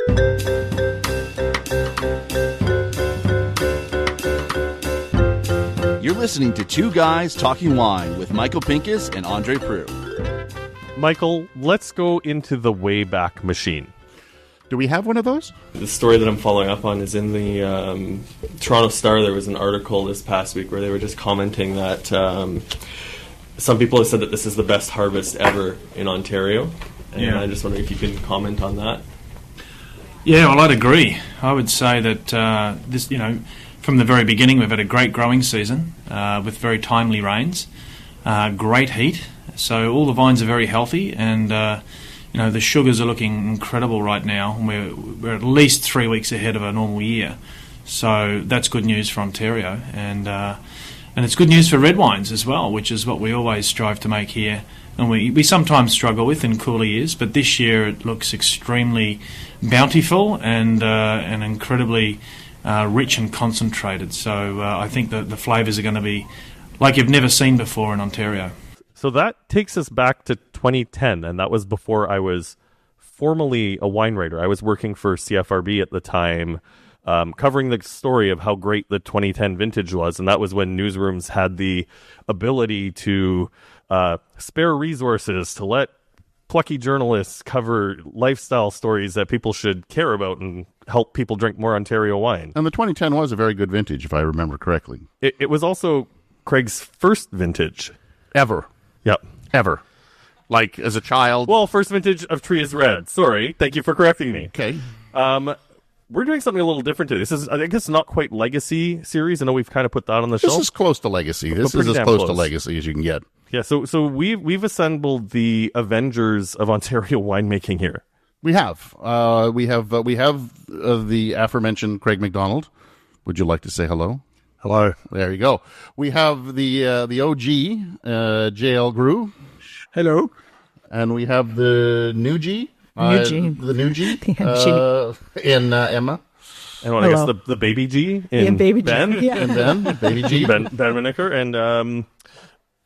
You're listening to Two Guys Talking Wine with Michael Pinkus and André Proulx. Michael, let's go into the Wayback Machine. Do we have one of those? The story that I'm following up on is in the Toronto Star. There was an article this past week where they were just commenting that some people have said that this is the best harvest ever in Ontario. And I just wonder if you can comment on that. Yeah, well, I'd agree. I would say that this, from the very beginning, we've had a great growing season with very timely rains, great heat. So all the vines are very healthy, and the sugars are looking incredible right now. We're at least 3 weeks ahead of a normal year, so that's good news for Ontario, and it's good news for red wines as well, which is what we always strive to make here. And we sometimes struggle with in cooler years, but this year it looks extremely bountiful and incredibly rich and concentrated. So I think that the flavours are going to be like you've never seen before in Ontario. So that takes us back to 2010, and that was before I was formally a wine writer. I was working for CFRB at the time, covering the story of how great the 2010 vintage was, and that was when newsrooms had the ability to spare resources to let plucky journalists cover lifestyle stories that people should care about and help people drink more Ontario wine. And the 2010 was a very good vintage, if I remember correctly. It was also Craig's first vintage. Ever. Yep. Ever. Like, as a child. Well, first vintage of Trius Red. Sorry. Thank you for correcting me. Okay. We're doing something a little different today. This is, I think it's not quite Legacy series. I know we've kind of put that on the shelf. This is close to Legacy. This is as close to Legacy as you can get. Yeah, so we've assembled the Avengers of Ontario winemaking here. We have. We have the aforementioned Craig McDonald. Would you like to say hello? Hello. There you go. We have the OG, JL Groux. Hello. And we have the new G. The new G. In Emma. And I guess the baby G in baby Ben. G. Yeah. And Ben, baby G. Ben Minaker. And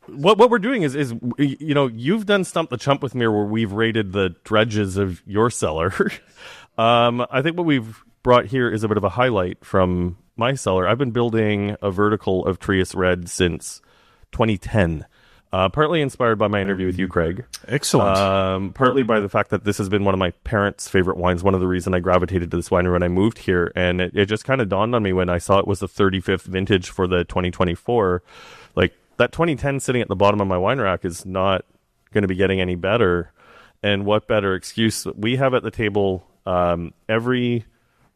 what we're doing is you've done Stump the Chump with me where we've rated the dredges of your cellar. I think what we've brought here is a bit of a highlight from my cellar. I've been building a vertical of Trius Red since 2010. Partly inspired by my interview with you, Craig. Excellent. Partly by the fact that this has been one of my parents' favorite wines. One of the reasons I gravitated to this winery when I moved here. And it just kind of dawned on me when I saw it was the 35th vintage for the 2024. Like, that 2010 sitting at the bottom of my wine rack is not going to be getting any better. And what better excuse? We have at the table every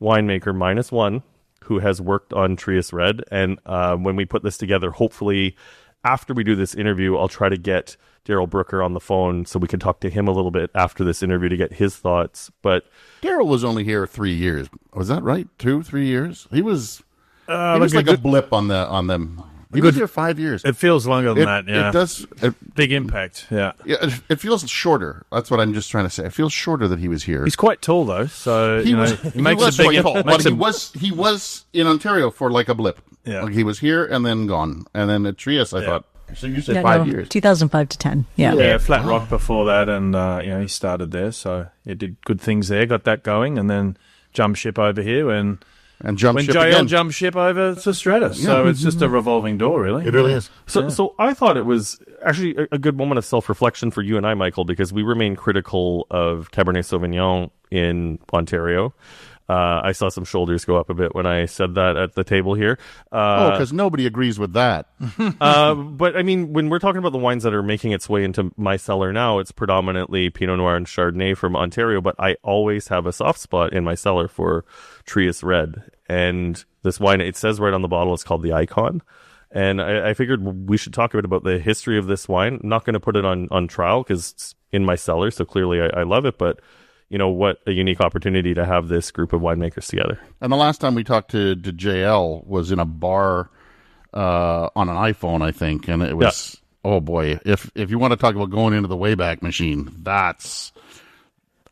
winemaker minus one who has worked on Trius Red. And when we put this together, hopefully after we do this interview, I'll try to get Darrell Brooker on the phone so we can talk to him a little bit after this interview to get his thoughts. But Darrell was only here 3 years. Was that right? 2-3 years? He was like a blip on them. He was here 5 years. It feels longer than that, yeah. It does. Big impact, yeah. Yeah, it feels shorter. That's what I'm just trying to say. It feels shorter that he was here. He's quite tall, though, so he was quite tall, but he was in Ontario for like a blip. Yeah. Like he was here and then gone. And then at Trius, I thought, so you said 5 years. 2005 to 10, yeah. Yeah, Flat Rock before that, and he started there, so he did good things there, got that going, and then jumped ship over here, and JL jumped ship over to Stratus. Yeah. So it's just a revolving door, really. It really is. So I thought it was actually a good moment of self-reflection for you and I, Michael, because we remain critical of Cabernet Sauvignon in Ontario. I saw some shoulders go up a bit when I said that at the table here. Because nobody agrees with that. But I mean, when we're talking about the wines that are making its way into my cellar now, it's predominantly Pinot Noir and Chardonnay from Ontario, but I always have a soft spot in my cellar for Trius Red. And this wine, it says right on the bottle, it's called the Icon. And I figured we should talk a bit about the history of this wine. I'm not going to put it on trial because it's in my cellar, so clearly I love it, but what a unique opportunity to have this group of winemakers together. And the last time we talked to JL was in a bar on an iPhone, I think, and it was, oh boy, if you want to talk about going into the Wayback Machine,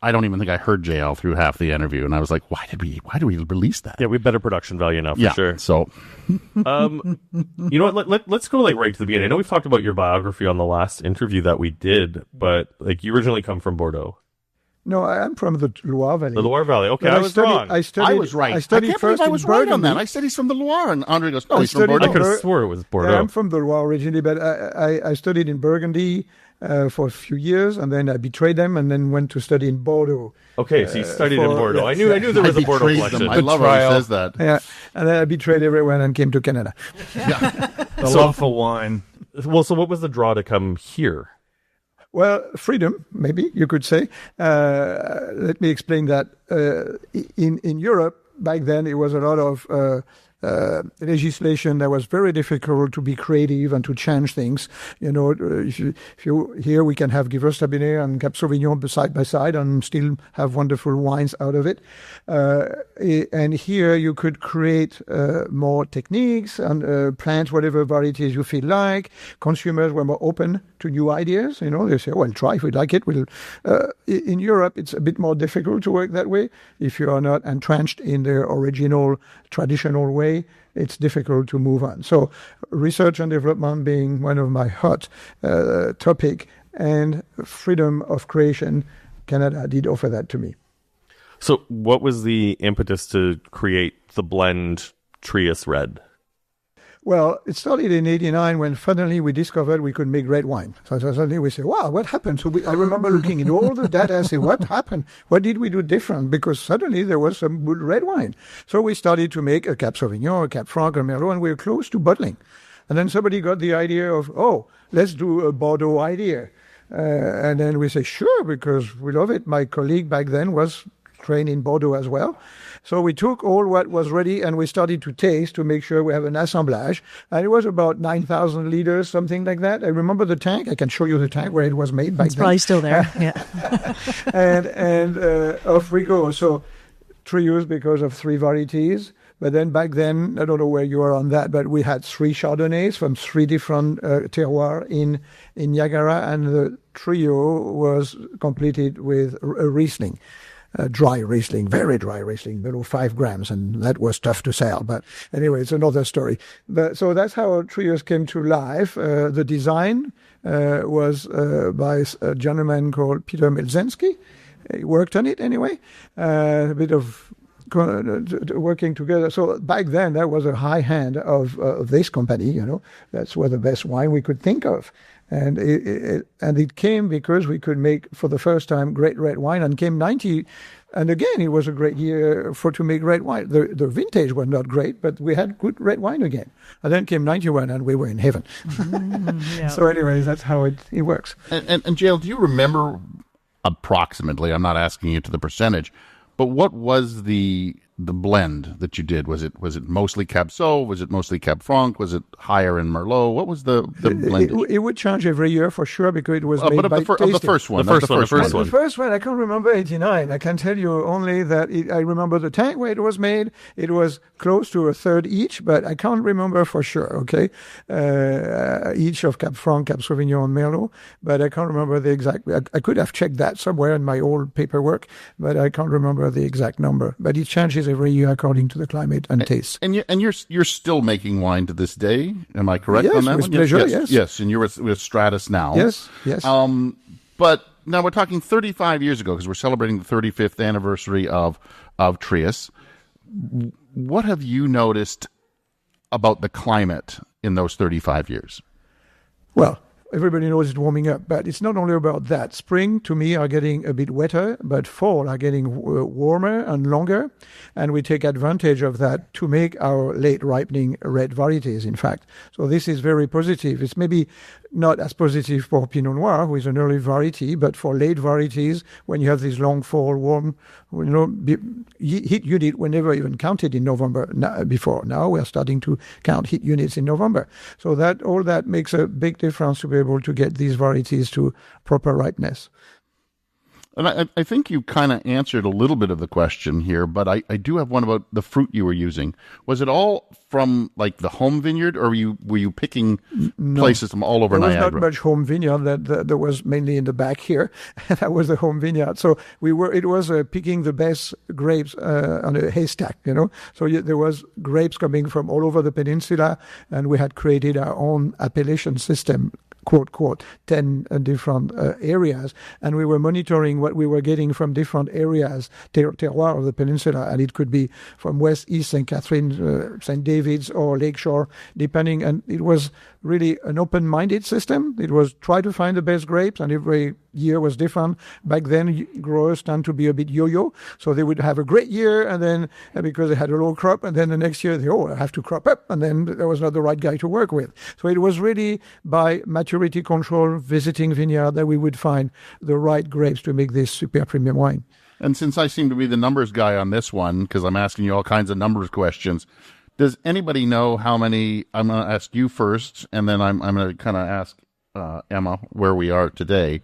I don't even think I heard JL through half the interview, and I was like, why do we release that? Yeah, we have better production value now, for sure. So, you know what? Let's go right to the beginning. I know we've talked about your biography on the last interview that we did, but you originally come from Bordeaux. No, I'm from the Loire Valley. The Loire Valley. Okay, I was wrong. I was right. I can't believe I was right on that. I said he's from the Loire, and André goes, no, he's from Bordeaux. I could have swore it was Bordeaux. Yeah, I'm from the Loire originally, but I studied in Burgundy for a few years, and then I betrayed them, and then went to study in Bordeaux. Okay, so you studied in Bordeaux. I knew there was a Bordeaux collection. I love how he says that. Yeah, and then I betrayed everyone and came to Canada. The love for wine. Well, so what was the draw to come here? Well, freedom, maybe you could say. Let me explain that. In Europe, back then, it was a lot of legislation that was very difficult to be creative and to change things. If you here we can have Gewürztraminer and Cap Sauvignon side by side and still have wonderful wines out of it. And here you could create more techniques and plant whatever varieties you feel like. Consumers were more open to new ideas. They say, well, try if we like it. In Europe, it's a bit more difficult to work that way. If you are not entrenched in the original, traditional way, it's difficult to move on. So research and development being one of my hot topic, and freedom of creation, Canada did offer that to me. So what was the impetus to create the blend Trius Red? Well, it started in 1989 when suddenly we discovered we could make red wine. So suddenly we say, wow, what happened? So I remember looking at all the data and say, what happened? What did we do different? Because suddenly there was some good red wine. So we started to make a Cap Sauvignon, a Cap Franc, a Merlot, and we were close to bottling. And then somebody got the idea of, let's do a Bordeaux idea. And then we say, sure, because we love it. My colleague back then was trained in Bordeaux as well. So we took all what was ready and we started to taste to make sure we have an assemblage. And it was about 9,000 liters, something like that. I remember the tank. I can show you the tank where it was made back then. It's probably still there, yeah. and off we go. So Trius because of 3 varieties. But then back then, I don't know where you are on that, but we had 3 Chardonnays from 3 different terroirs in Niagara. And the trio was completed with a Riesling. Dry Riesling, very dry Riesling, below 5 grams, and that was tough to sell. But anyway, it's another story. So that's how Trius came to life. The design was by a gentleman called Peter Milczynski. He worked on it anyway. A bit of working together. So back then, that was a high hand of this company. That's where the best wine we could think of. And it came because we could make, for the first time, great red wine, and came 90. And again, it was a great year to make red wine. The vintage was not great, but we had good red wine again. And then came 91, and we were in heaven. Yeah. So anyway, that's how it works. And Jael, do you remember approximately, I'm not asking you to the percentage, but what was the blend that you did? Was it mostly Cab Sauv? Was it mostly Cab Franc? Was it higher in Merlot? What was the blend? It would change every year for sure because it was made by of the first one. The first one, I can't remember 89. I can tell you only that I remember the tank where it was made. It was close to a third each, but I can't remember for sure, okay? Each of Cab Franc, Cab Sauvignon, and Merlot, but I can't remember the exact. I could have checked that somewhere in my old paperwork, but I can't remember the exact number. But it changes every year according to the climate and taste. And you're still making wine to this day. Am I correct on that? Yes, with pleasure. Yes. And you're with Stratus now. Yes. But now we're talking 35 years ago because we're celebrating the 35th anniversary of Trius. What have you noticed about the climate in those 35 years? Well, everybody knows it's warming up, but it's not only about that. Spring, to me, are getting a bit wetter, but fall are getting warmer and longer, and we take advantage of that to make our late-ripening red varieties, in fact. So this is very positive. It's maybe not as positive for Pinot Noir, who is an early variety, but for late varieties, when you have this long fall, warm, heat unit were never even counted in November before. Now we're starting to count heat units in November. So all that makes a big difference to be able to get these varieties to proper ripeness. And I think you kind of answered a little bit of the question here, but I do have one about the fruit you were using. Was it all from like the home vineyard, or were you picking places from all over Niagara? There was not much home vineyard. That was mainly in the back here. That was the home vineyard. So it was picking the best grapes on a haystack, So there was grapes coming from all over the peninsula, and we had created our own appellation system quote 10 different areas, and we were monitoring what we were getting from different areas, terroir of the peninsula, and it could be from west, east, St. Catherine, St. David's, or Lakeshore, depending. And it was really an open-minded system. It was try to find the best grapes, and every year was different. Back then, growers tend to be a bit yo-yo, so they would have a great year, and then because they had a low crop, and then the next year I have to crop up, and then there was not the right guy to work with. So it was really by maturity control, visiting vineyard, that we would find the right grapes to make this super premium wine. And since I seem to be the numbers guy on this one, because I'm asking you all kinds of numbers questions, does anybody know how many? I'm going to ask you first, and then I'm going to kind of ask Emma where we are today.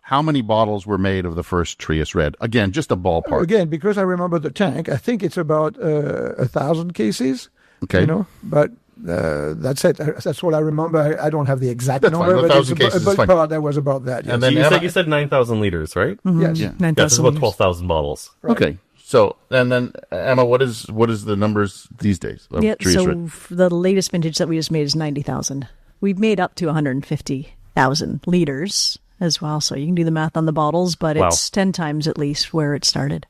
How many bottles were made of the first Trius Red? Again, just a ballpark. Again, because I remember the tank, I think it's about 1,000 cases. Okay, but that's it. That's all I remember. I don't have the exact number, but it's a part that was about that. Yes. And then you said 9,000 liters, right? Mm-hmm. Yes, 9,000 that's about 12,000 bottles. Right. Okay. So, and then Emma, what is the numbers these days? The latest vintage that we just made is 90,000. We've made up to 150,000 liters as well. So you can do the math on the bottles, but it's 10 times at least where it started.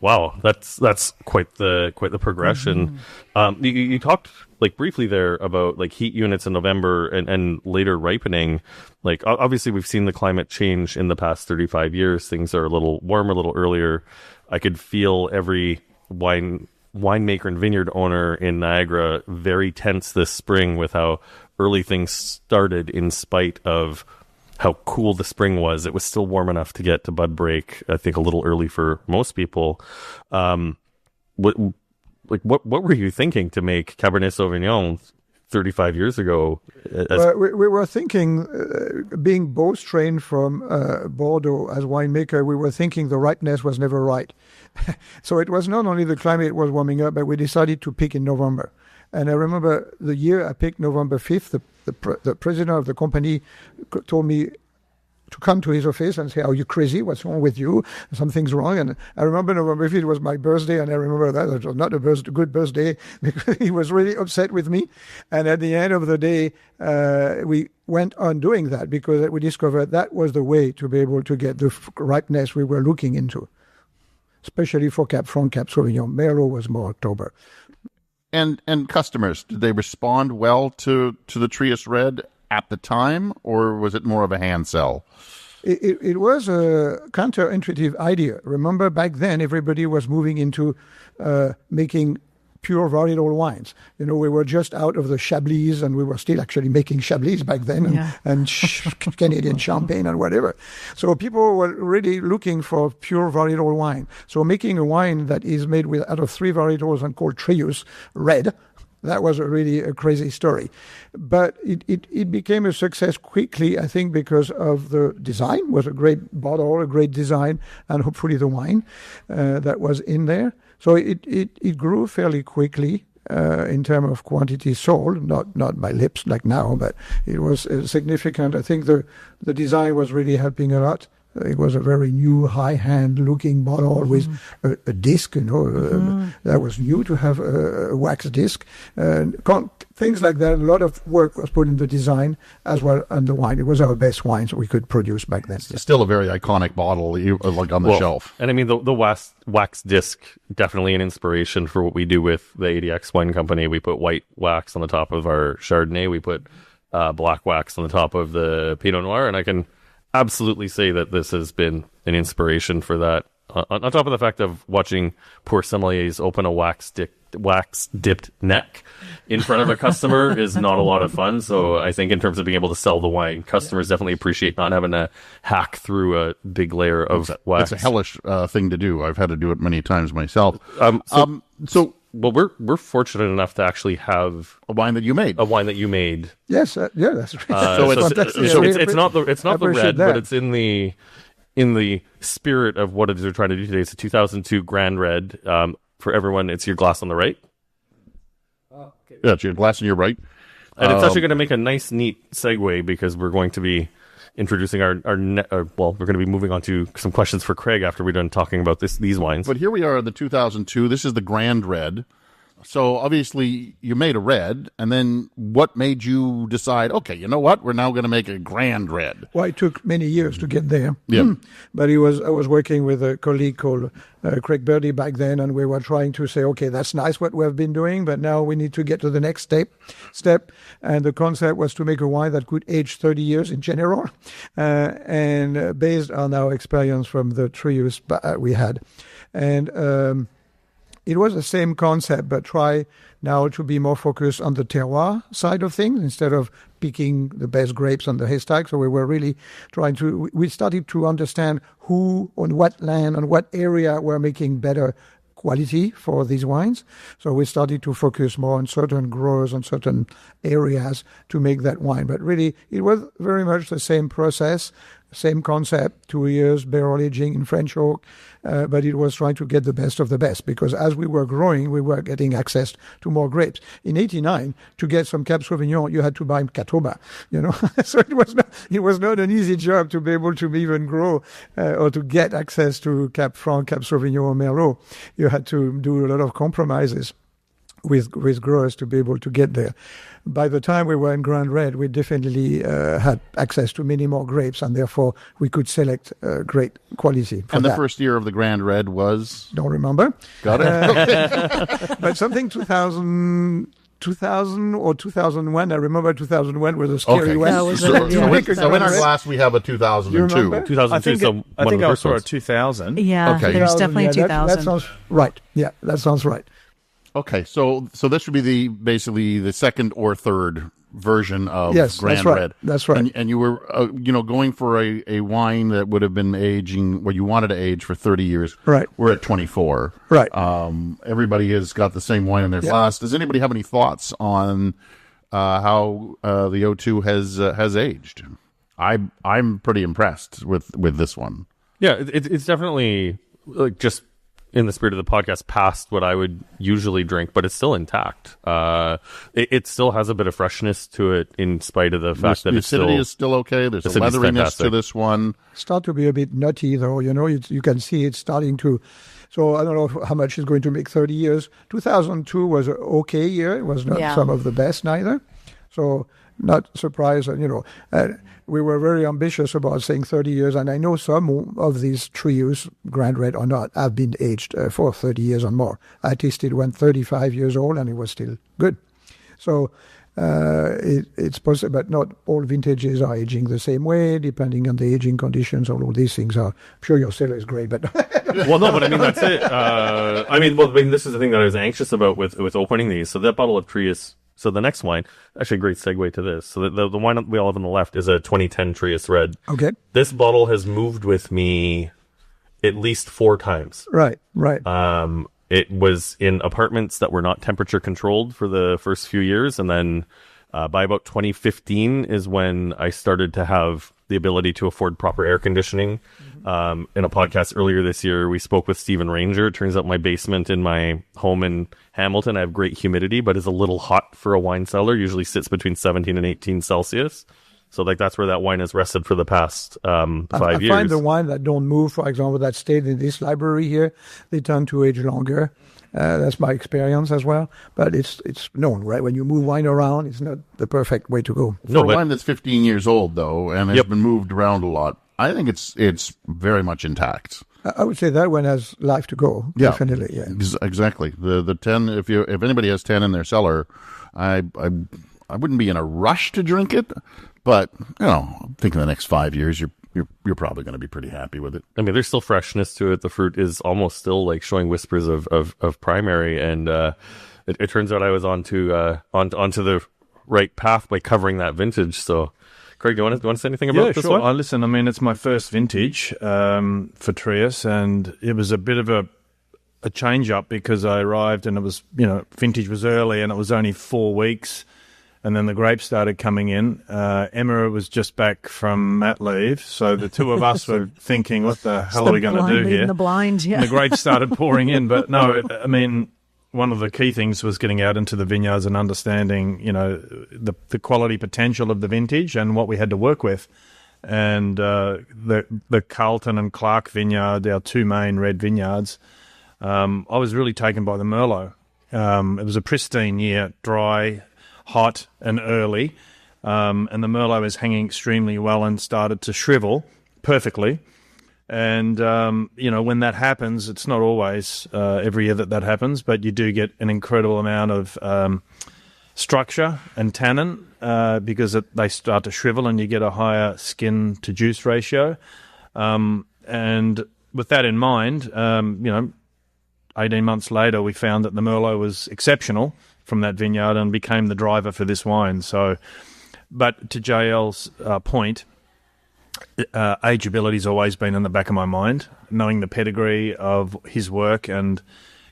Wow, that's quite the progression. Mm-hmm. You talked briefly there about heat units in November and later ripening. Obviously we've seen the climate change in the past 35 years. Things are a little warmer, a little earlier. I could feel every winemaker and vineyard owner in Niagara very tense this spring with how early things started in spite of how cool the spring was. It was still warm enough to get to bud break, I think a little early for most people. What were you thinking to make Cabernet Sauvignon 35 years ago? We were thinking, being both trained from Bordeaux as winemaker, we were thinking the ripeness was never right. So it was not only the climate was warming up, but we decided to pick in November. And I remember the year I picked November 5th, the president of the company told me to come to his office and say, "Are you crazy? What's wrong with you? Something's wrong." And I remember November 5th, it was my birthday, and I remember that it was not a good birthday because he was really upset with me. And at the end of the day, we went on doing that because we discovered that was the way to be able to get the ripeness we were looking into, especially for Front Cap Sauvignon. Merlot was more October. And customers, did they respond well to the Trius Red at the time, or was it more of a hand sell? It was a counterintuitive idea. Remember, back then, everybody was moving into making pure varietal wines. We were just out of the Chablis, and we were still actually making Chablis back then, and Canadian champagne and whatever. So people were really looking for pure varietal wine. So making a wine that is made out of 3 varietals and called Trius Red, that was really a crazy story. But it became a success quickly, I think, because of the design. It was a great bottle, a great design, and hopefully the wine that was in there. So it grew fairly quickly in terms of quantity sold, not by lips like now, but it was significant. I think the design was really helping a lot. It was a very new, high-hand looking bottle with a disc, that was new to have a wax disc. Things like that. A lot of work was put in the design as well as the wine. It was our best wines we could produce back then. It's still a very iconic bottle, on the shelf. And I mean, the wax disc, definitely an inspiration for what we do with the ADX Wine Company. We put white wax on the top of our Chardonnay. We put black wax on the top of the Pinot Noir, and I can absolutely say that this has been an inspiration for that. On top of the fact of watching poor sommeliers open a wax-dipped neck in front of a customer is not a lot of fun. So I think in terms of being able to sell the wine, customers definitely appreciate not having to hack through a big layer of wax. It's a hellish thing to do. I've had to do it many times myself. Well, we're fortunate enough to actually have a wine that you made. Yes, that's right. So it's not the red, but it's in the spirit of what it is we're trying to do today. It's a 2002 Grand Red. For everyone, it's your glass on the right. Okay. Yeah, it's your glass on your right. And it's actually going to make a nice, neat segue because we're going to be introducing we're going to be moving on to some questions for Craig after we're done talking about these wines. But here we are in the 2002. This is the Grand Red. So obviously you made a red, and then what made you decide, okay, you know what, we're now going to make a Grand Red? Well, it took many years to get there. Yeah. But I was working with a colleague called Craig Birdie back then, and we were trying to say, okay, that's nice what we've been doing, but now we need to get to the next step. And the concept was to make a wine that could age 30 years in general, and based on our experience from the Trius we had. And it was the same concept, but try now to be more focused on the terroir side of things instead of picking the best grapes on the haystack. So we were really we started to understand who, on what land, on what area were making better quality for these wines. So we started to focus more on certain growers, on certain areas to make that wine. But really, it was very much the same process, same concept, 2 years barrel aging in French oak, but it was trying to get the best of the best, because as we were growing, we were getting access to more grapes. In 89, to get some Cab Sauvignon, you had to buy Catawba, so it was not an easy job to be able to even grow or to get access to Cab Franc, Cab Sauvignon, or Merlot. You had to do a lot of compromises with growers to be able to get there. By the time we were in Grand Red, we definitely had access to many more grapes, and therefore we could select great quality. And the first year of the Grand Red was? Don't remember. Got it. But something 2000 or 2001. I remember 2001 was a scary one. So in our glass we have a 2002. 2002. I think I saw a 2000. Yeah, okay. there's definitely 2000. That sounds right. Yeah, that sounds right. Okay, so this would be basically the second or third version of Grand Red. That's right. And you were going for a wine that would have been aging what you wanted to age for 30 years. Right. We're at 24. Right. Everybody has got the same wine in their glass. Does anybody have any thoughts on how the 02 has aged? I'm pretty impressed with this one. Yeah, it's definitely just in the spirit of the podcast, past what I would usually drink, but it's still intact. It still has a bit of freshness to it, in spite of the fact that the acidity is still okay. There's a leatheriness to this one. Start to be a bit nutty, though. You can see it's starting to. So I don't know how much it's going to make 30 years. 2002 was an okay year. It was not some of the best neither. So not surprised. We were very ambitious about saying 30 years, and I know some of these Trius Grand Red or not have been aged for 30 years or more. I tasted one 35 years old, and it was still good. So it's possible, but not all vintages are aging the same way, depending on the aging conditions. All of these things are. I'm sure your cellar is great, but well, no, but I mean that's it. This is the thing that I was anxious about with opening these. So that bottle of Trius. So the next wine, actually a great segue to this. So the wine we all have on the left is a 2010 Trius Red. Okay. This bottle has moved with me at least 4 times. Right. It was in apartments that were not temperature controlled for the first few years. And then by about 2015 is when I started to have the ability to afford proper air conditioning. In a podcast earlier this year, we spoke with Stephen Ranger. It turns out my basement in my home in Hamilton, I have great humidity, but is a little hot for a wine cellar. Usually sits between 17 and 18 Celsius. So that's where that wine has rested for the past 5 years. I find the wine that don't move, for example, that stayed in this library here, they tend to age longer. That's my experience as well. But it's known, right? When you move wine around, it's not the perfect way to go. For a wine that's 15 years old, though, and has been moved around a lot, I think it's very much intact. I would say that one has life to go. Yeah, definitely. Yeah, exactly. The 10. If anybody has 10 in their cellar, I wouldn't be in a rush to drink it, but I think in the next 5 years you're probably going to be pretty happy with it. I mean, there's still freshness to it. The fruit is almost still like showing whispers of primary, and it turns out I was onto the right path by covering that vintage. So. Craig, do you want to say anything about this one? Listen, I mean, it's my first vintage for Trius, and it was a bit of a change-up because I arrived and it was, vintage was early and it was only 4 weeks, and then the grapes started coming in. Emma was just back from mat leave, so the two of us were thinking, what the hell are we going to do here? The blind, yeah. And the grapes started pouring in, but no, I mean, one of the key things was getting out into the vineyards and understanding, the quality potential of the vintage and what we had to work with. And the Carlton and Clark vineyard, our 2 main red vineyards, I was really taken by the Merlot. It was a pristine year, dry, hot, and early. And the Merlot is hanging extremely well and started to shrivel perfectly. And, when that happens, it's not always every year that happens, but you do get an incredible amount of structure and tannin because they start to shrivel and you get a higher skin-to-juice ratio. And with that in mind, 18 months later, we found that the Merlot was exceptional from that vineyard and became the driver for this wine. So, but to JL's point, ageability's always been in the back of my mind, knowing the pedigree of his work. And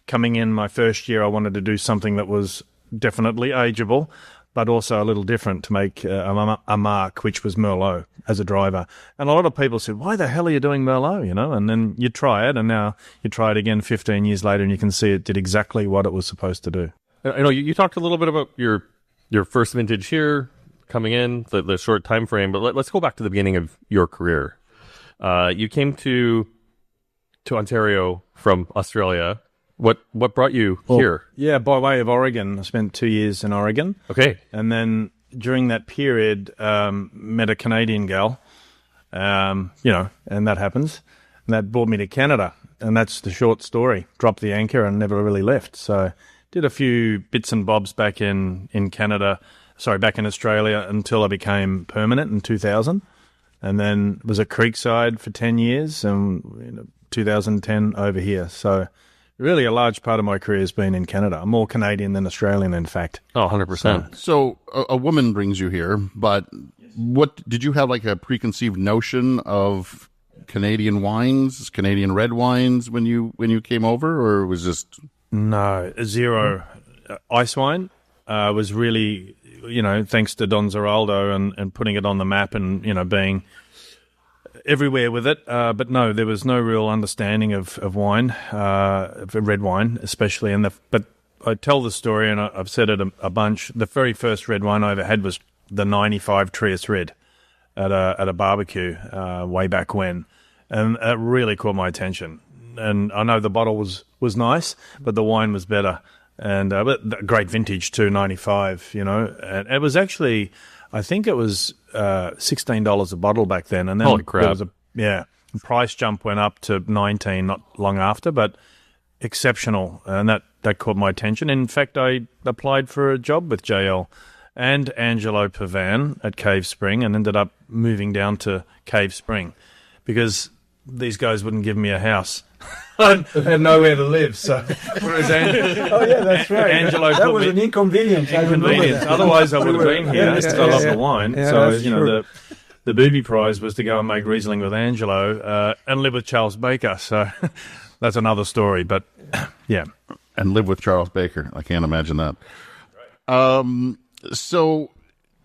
coming in my first year, I wanted to do something that was definitely ageable, but also a little different to make a mark, which was Merlot as a driver. And a lot of people said, why the hell are you doing Merlot, And then you try it, and now you try it again 15 years later, and you can see it did exactly what it was supposed to do. You talked a little bit about your first vintage here, coming in, the short time frame, but let's go back to the beginning of your career. You came to Ontario from Australia. What brought you here? Yeah, by way of Oregon. I spent 2 years in Oregon. Okay. And then during that period, met a Canadian gal, and that happens. And that brought me to Canada. And that's the short story. Dropped the anchor and never really left. So did a few bits and bobs back in Australia until I became permanent in 2000. And then was at Creekside for 10 years and 2010 over here. So really a large part of my career has been in Canada. I'm more Canadian than Australian, in fact. Oh, 100%. So a woman brings you here, but what did you have like a preconceived notion of Canadian wines, Canadian red wines when you came over, or was just... No, zero. Ice wine was really, thanks to Don Zeraldo and putting it on the map and, being everywhere with it. But no, there was no real understanding of wine, of red wine especially. But I tell the story, and I've said it a bunch. The very first red wine I ever had was the 95 Trius Red at a barbecue way back when. And it really caught my attention. And I know the bottle was nice, but the wine was better. And but great vintage too, 95, And it was actually, I think it was $16 a bottle back then. And then holy crap. The price jump went up to 19 not long after, but exceptional. And that caught my attention. In fact, I applied for a job with JL and Angelo Pavan at Cave Spring and ended up moving down to Cave Spring because these guys wouldn't give me a house. I had nowhere to live, so whereas that's right. Angelo that was an inconvenience. Otherwise, I would have been here. I love the wine. Yeah, so the booby prize was to go and make Riesling with Angelo and live with Charles Baker. So that's another story. But yeah, and live with Charles Baker. I can't imagine that. So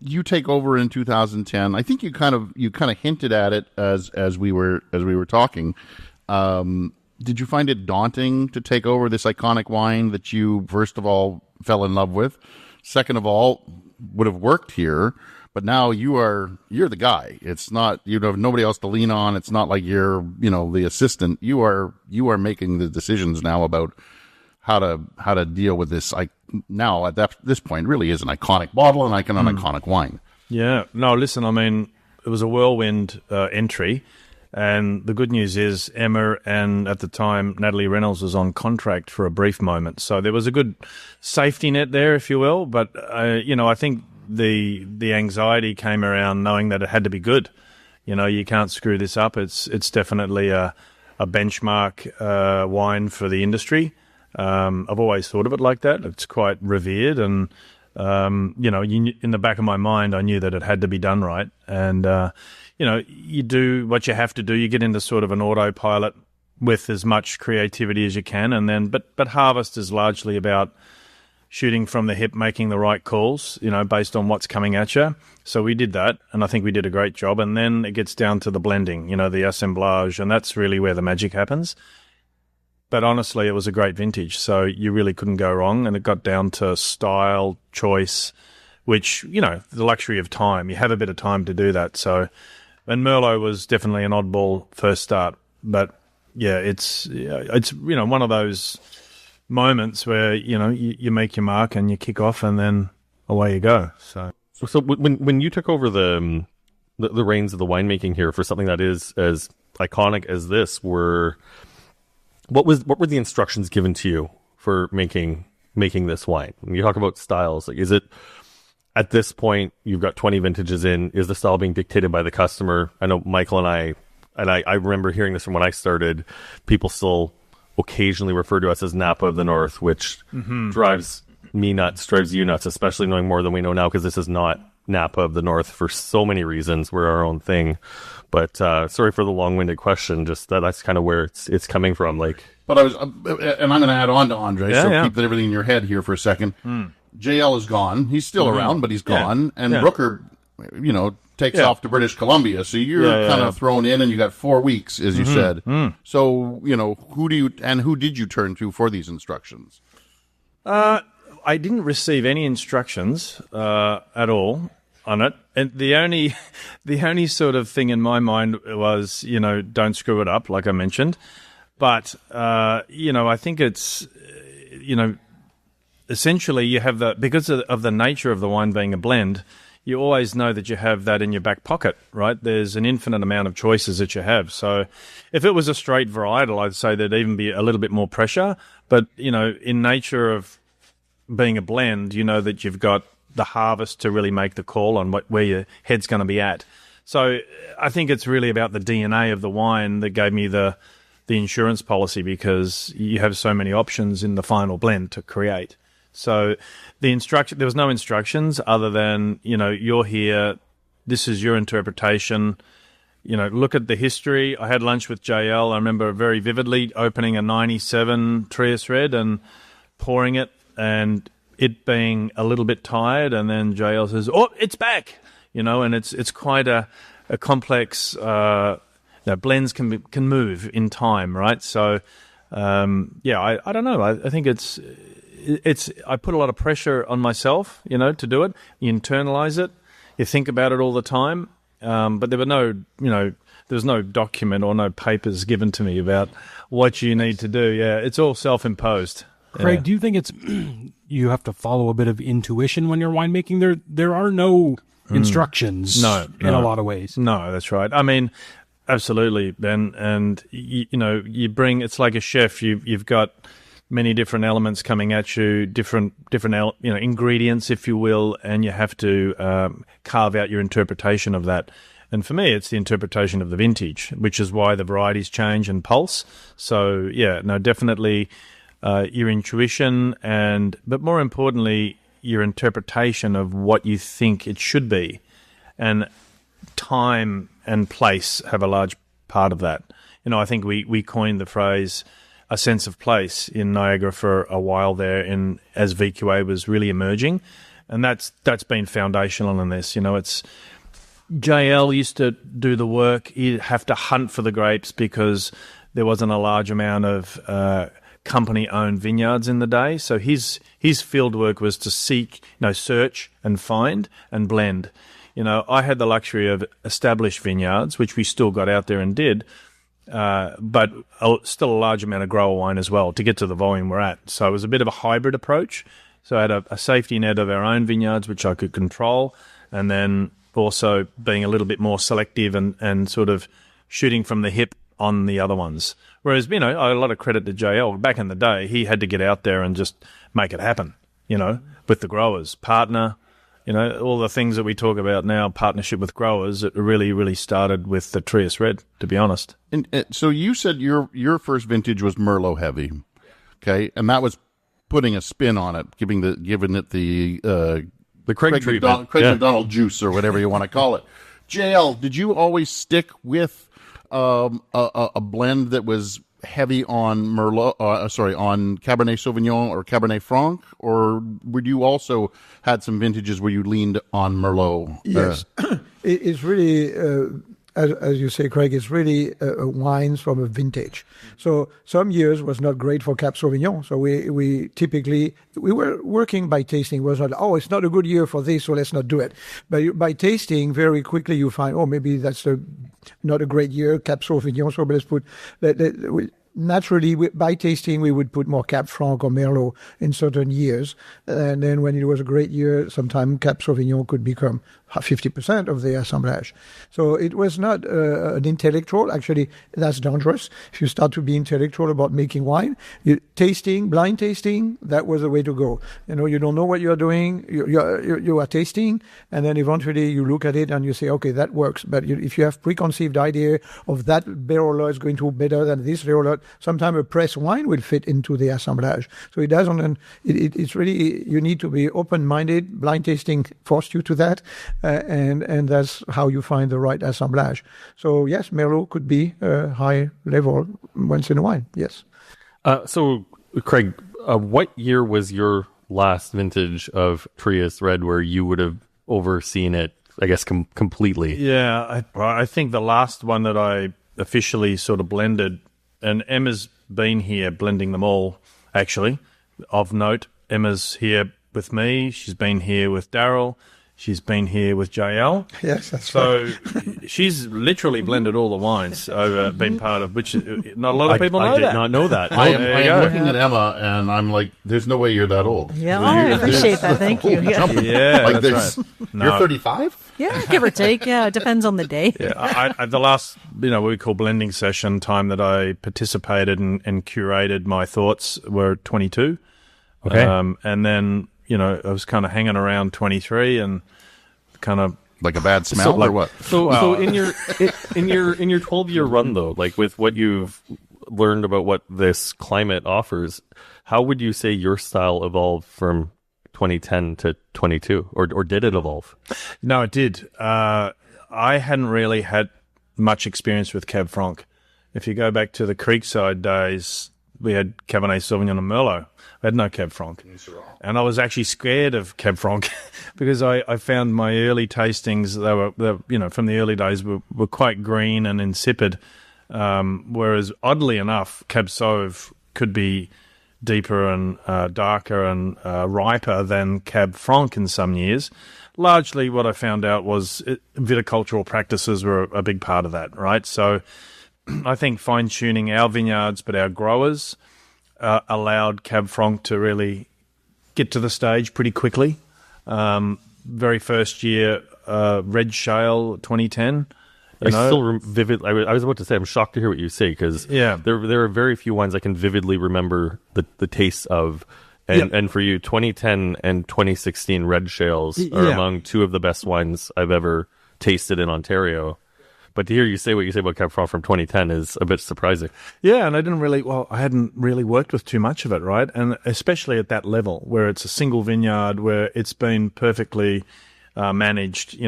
you take over in 2010. I think you kind of hinted at it as we were talking. Did you find it daunting to take over this iconic wine that you, first of all, fell in love with? Second of all, would have worked here, but now you're the guy. It's not, you have nobody else to lean on. It's not like you're, the assistant. You are making the decisions now about how to deal with this. Now at this point really is an iconic bottle and an iconic wine. Yeah. No, listen, I mean, it was a whirlwind entry. And the good news is Emma and at the time Natalie Reynolds was on contract for a brief moment. So there was a good safety net there, if you will. But, I think the anxiety came around knowing that it had to be good. You can't screw this up. It's definitely a benchmark wine for the industry. I've always thought of it like that. It's quite revered. And, in the back of my mind, I knew that it had to be done right. And, you do what you have to do. You get into sort of an autopilot with as much creativity as you can, and then, but harvest is largely about shooting from the hip, making the right calls, based on what's coming at you. So we did that, and I think we did a great job. And then it gets down to the blending, the assemblage, and that's really where the magic happens. But honestly, it was a great vintage, so you really couldn't go wrong. And it got down to style, choice, which, the luxury of time. You have a bit of time to do that. So. And Merlot was definitely an oddball first start, but yeah, it's one of those moments where, you make your mark and you kick off and then away you go. So when you took over the reins of the winemaking here for something that is as iconic as this, what were the instructions given to you for making this wine? When you talk about styles, like, is it at this point you've got 20 vintages in? Is the style being dictated by the customer? I know Michael and I remember hearing this from when I started. People still occasionally refer to us as Napa of the North, which drives me nuts, drives you nuts, especially knowing more than we know now, because this is not Napa of the North for so many reasons. We're our own thing. But sorry for the long-winded question. Just that's kind of where it's coming from. Like, but I was, and I'm going to add on to André. Keep everything in your head here for a second. JL is gone. He's still around, but he's gone. And Brooker, takes off to British Columbia. So you're kind of thrown in, and you got 4 weeks, as you said. So who did you turn to for these instructions? I didn't receive any instructions at all on it, and the only sort of thing in my mind was, don't screw it up, like I mentioned. But I think it's, essentially you have because of the nature of the wine being a blend, you always know that you have that in your back pocket, right? There's an infinite amount of choices that you have. So if it was a straight varietal, I'd say there'd even be a little bit more pressure. But, in nature of being a blend, you know that you've got the harvest to really make the call on where your head's going to be at. So I think it's really about the DNA of the wine that gave me the insurance policy, because you have so many options in the final blend to create. So there was no instructions other than, you're here, this is your interpretation. Look at the history. I had lunch with JL. I remember very vividly opening a 97 Trius Red and pouring it, and it being a little bit tired, and then JL says, "Oh, it's back," and it's quite a complex. Blends can move in time, right? So, I don't know. I think it's I put a lot of pressure on myself, to do it. You internalize it, you think about it all the time, but there was no document or no papers given to me about what you need to do. Yeah, it's all self-imposed. Craig, do you think it's you have to follow a bit of intuition when you're winemaking? There are no instructions in a lot of ways. No, that's right. I mean, absolutely, Ben. And you bring, it's like a chef. You've got many different elements coming at you, different ingredients, if you will, and you have to carve out your interpretation of that. And for me, it's the interpretation of the vintage, which is why the varieties change and pulse. So definitely. Your intuition, but more importantly, your interpretation of what you think it should be, and time and place have a large part of that. I think we coined the phrase "a sense of place" in Niagara for a while there, as VQA was really emerging, and that's been foundational in this. It's JL used to do the work. He'd have to hunt for the grapes because there wasn't a large amount of company-owned vineyards in the day, so his field work was to seek, search and find and blend. I had the luxury of established vineyards, which we still got out there and did, but still a large amount of grower wine as well to get to the volume we're at. So it was a bit of a hybrid approach. So I had a safety net of our own vineyards, which I could control, and then also being a little bit more selective and sort of shooting from the hip on the other ones. Whereas, a lot of credit to JL. Back in the day, he had to get out there and just make it happen, with the growers. Partner, all the things that we talk about now, partnership with growers, it really, really started with the Trius Red, to be honest. And so you said your first vintage was Merlot heavy, okay? And that was putting a spin on it, giving it the Craig McDonald juice or whatever you want to call it. JL, did you always stick with a blend that was heavy on Merlot, on Cabernet Sauvignon or Cabernet Franc, or would you also had some vintages where you leaned on Merlot? Yes, it's really, as you say, Craig, it's really wines from a vintage. So some years was not great for Cab Sauvignon. So we typically, we were working by tasting. It was not, it's not a good year for this, so let's not do it. But by tasting, very quickly you find, maybe that's not a great year, Cab Sauvignon, so let's put, naturally, by tasting, we would put more Cab Franc or Merlot in certain years. And then when it was a great year, sometimes Cab Sauvignon could become 50% of the assemblage. So it was not an intellectual. Actually, that's dangerous. If you start to be intellectual about making wine, blind tasting, that was the way to go. You don't know what you're doing. You are tasting, and then eventually you look at it and you say, okay, that works. But if you have preconceived idea of that barrel is going to be better than this barrel, sometimes a pressed wine will fit into the assemblage. So it doesn't. It's really, you need to be open-minded. Blind tasting forced you to that. And that's how you find the right assemblage. So yes, Merlot could be a high level once in a while. Yes. So Craig, what year was your last vintage of Trius Red where you would have overseen it, I guess, completely? Yeah, I think the last one that I officially sort of blended, and Emma's been here blending them all, actually. Of note, Emma's here with me. She's been here with Darrell. She's been here with JL. Yes, that's right. So she's literally blended all the wines over, been part of, which not a lot of people know that. I did not know that. I am looking at Emma, and I'm like, there's no way you're that old. Yeah, I appreciate that. Thank you. Yeah, that's right. You're 35? Yeah, give or take. Yeah, it depends on the day. Yeah, the last, what we call blending session time that I participated and curated my thoughts were 22. Okay. And then, I was kind of hanging around 23 and kind of like a bad smell or what? So in your 12-year run though, like with what you've learned about what this climate offers, how would you say your style evolved from 2010 to 22, or did it evolve? No, it did. I hadn't really had much experience with Cab Franc. If you go back to the Creekside days, we had Cabernet Sauvignon and Merlot. I had no Cab Franc. And I was actually scared of Cab Franc because I found my early tastings, they were from the early days, were quite green and insipid. Whereas, oddly enough, Cab Sauv could be deeper and darker and riper than Cab Franc in some years. Largely what I found out was viticultural practices were a big part of that, right? So I think fine-tuning our vineyards, but our growers, allowed Cab Franc to really get to the stage pretty quickly. Very first year, Red Shale 2010. Still vivid. I was about to say, I'm shocked to hear what you say because there are very few wines I can vividly remember the taste of. And for you, 2010 and 2016 Red Shales are among two of the best wines I've ever tasted in Ontario. But to hear you say what you say about Cab Franc from 2010 is a bit surprising. Yeah, and I hadn't really worked with too much of it, right? And especially at that level where it's a single vineyard, where it's been perfectly managed,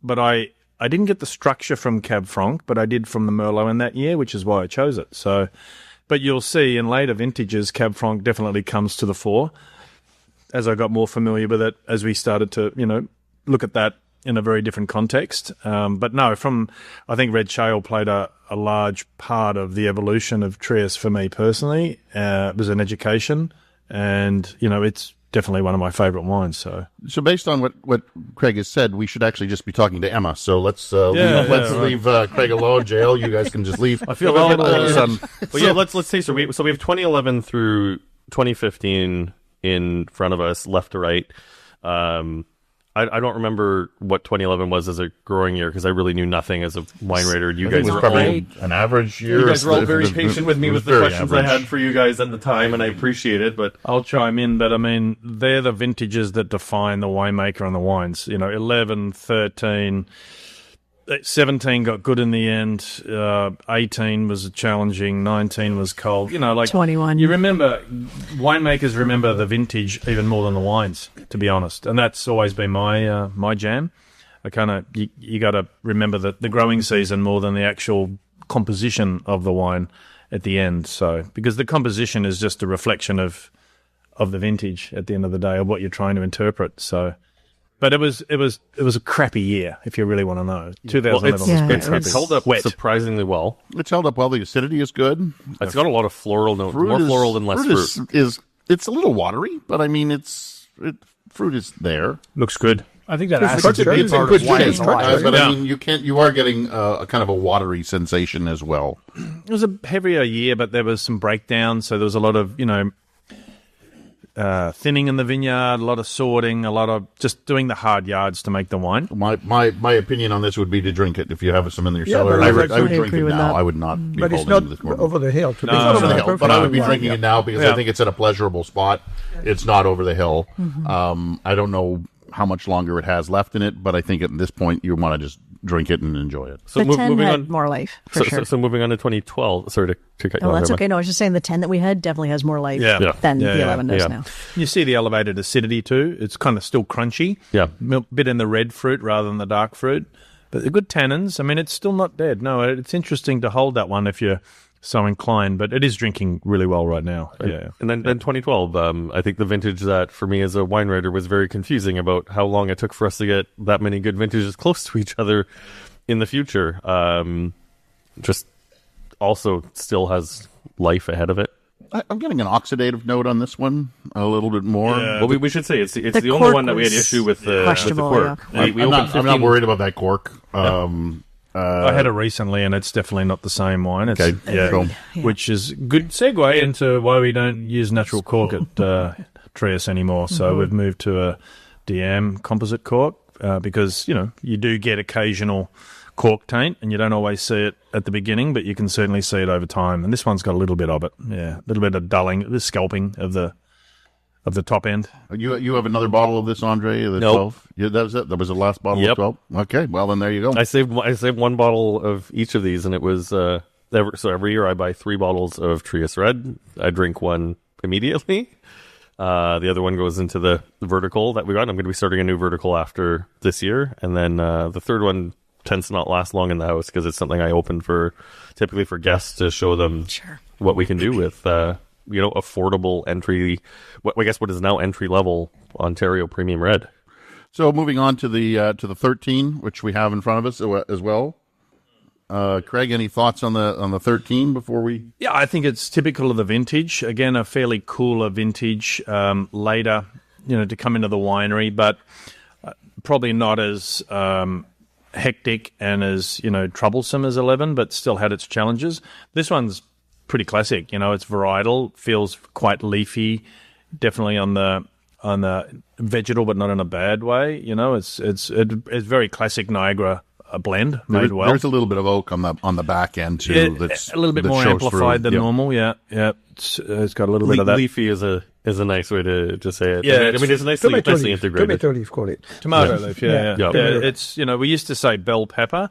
but I didn't get the structure from Cab Franc, but I did from the Merlot in that year, which is why I chose it. So, but you'll see in later vintages, Cab Franc definitely comes to the fore as I got more familiar with it, as we started to, look at that in a very different context. But no, I think Red Shale played a large part of the evolution of Trius for me personally. It was an education, and, it's definitely one of my favorite wines. So based on what Craig has said, we should actually just be talking to Emma. So let's leave Craig alone. JL, you guys can just leave. I feel like all of a sudden. But yeah, let's say so. We have 2011 through 2015 in front of us, left to right. I don't remember what 2011 was as a growing year because I really knew nothing as a wine writer. You guys were probably an average year. You guys were all very patient with me with the questions I had for you guys at the time, and I appreciate it. But I'll chime in. But I mean, they're the vintages that define the winemaker and the wines. 11, 13, 17 got good in the end. 18 was challenging. 19 was cold. 21. You remember, winemakers remember the vintage even more than the wines, to be honest. And that's always been my jam. I you got to remember the growing season more than the actual composition of the wine at the end. So, because the composition is just a reflection of the vintage at the end of the day, of what you're trying to interpret. So. But it was a crappy year, if you really want to know. 2011 was crappy. It's held up surprisingly well. It's held up well. The acidity is good. It's got a lot of floral notes, more floral than less fruit. It's a little watery, but I mean, fruit is there. Looks good. I think that acid's a big part of why it's but I mean, you are getting a kind of a watery sensation as well. It was a heavier year, but there was some breakdowns, so there was a lot of, thinning in the vineyard, a lot of sorting, a lot of just doing the hard yards to make the wine. My opinion on this would be to drink it if you have some in your cellar. I would drink it now. I would not be holding it this morning. Over the hill. It's not over the hill, but I would be drinking it now because I think it's at a pleasurable spot. It's not over the hill. I don't know how much longer it has left in it, but I think at this point you want to just drink it and enjoy it. So the 10 had more life, for sure. So moving on to 2012. Sorry to cut you off. That's okay. No, I was just saying the 10 that we had definitely has more life than the 11 does now. You see the elevated acidity too. It's kind of still crunchy. Yeah. A bit in the red fruit rather than the dark fruit. But the good tannins, I mean, it's still not dead. No, it's interesting to hold that one if you're so inclined, but it is drinking really well right now. Yeah. And then 2012, I think the vintage that for me as a wine writer was very confusing about how long it took for us to get that many good vintages close to each other in the future. Just also still has life ahead of it. I'm getting an oxidative note on this one a little bit more. Yeah. Well, we should say it's the only one that we had issue with the cork. Yeah. I'm not worried about that cork. I had it recently, and it's definitely not the same wine. It's, which is good segue into why we don't use natural cork at Trius anymore. So we've moved to a DM composite cork because you do get occasional cork taint, and you don't always see it at the beginning, but you can certainly see it over time. And this one's got a little bit of it. Yeah, a little bit of dulling, the scalping of the top end. You have another bottle of this, Andre? The nope. 12? Yeah, that was it. That was the last bottle of 12. Okay, well then there you go. I saved one bottle of each of these, and it was so every year I buy 3 bottles of Trius Red. I drink one immediately. The other one goes into the vertical that we got. I'm going to be starting a new vertical after this year, and then the third one tends to not last long in the house because it's something I open typically for guests to show them what we can do with. Affordable entry, I guess what is now entry level Ontario Premium Red. So moving on to the 13, which we have in front of us as well. Craig, any thoughts on the 13 before we? Yeah, I think it's typical of the vintage. Again, a fairly cooler vintage later, to come into the winery, but probably not as hectic and as troublesome as 11, but still had its challenges. This one's pretty classic, it's varietal, feels quite leafy, definitely on the vegetal, but not in a bad way. It's very classic Niagara blend made well. There's a little bit of oak on the back end too. That's a little bit more amplified than normal. Yeah. It's got a little bit of that. Leafy is a nice way to say it. Yeah, I mean it's nicely integrated. Tomato leaf, call it. Tomato leaf. Yeah. It's we used to say bell pepper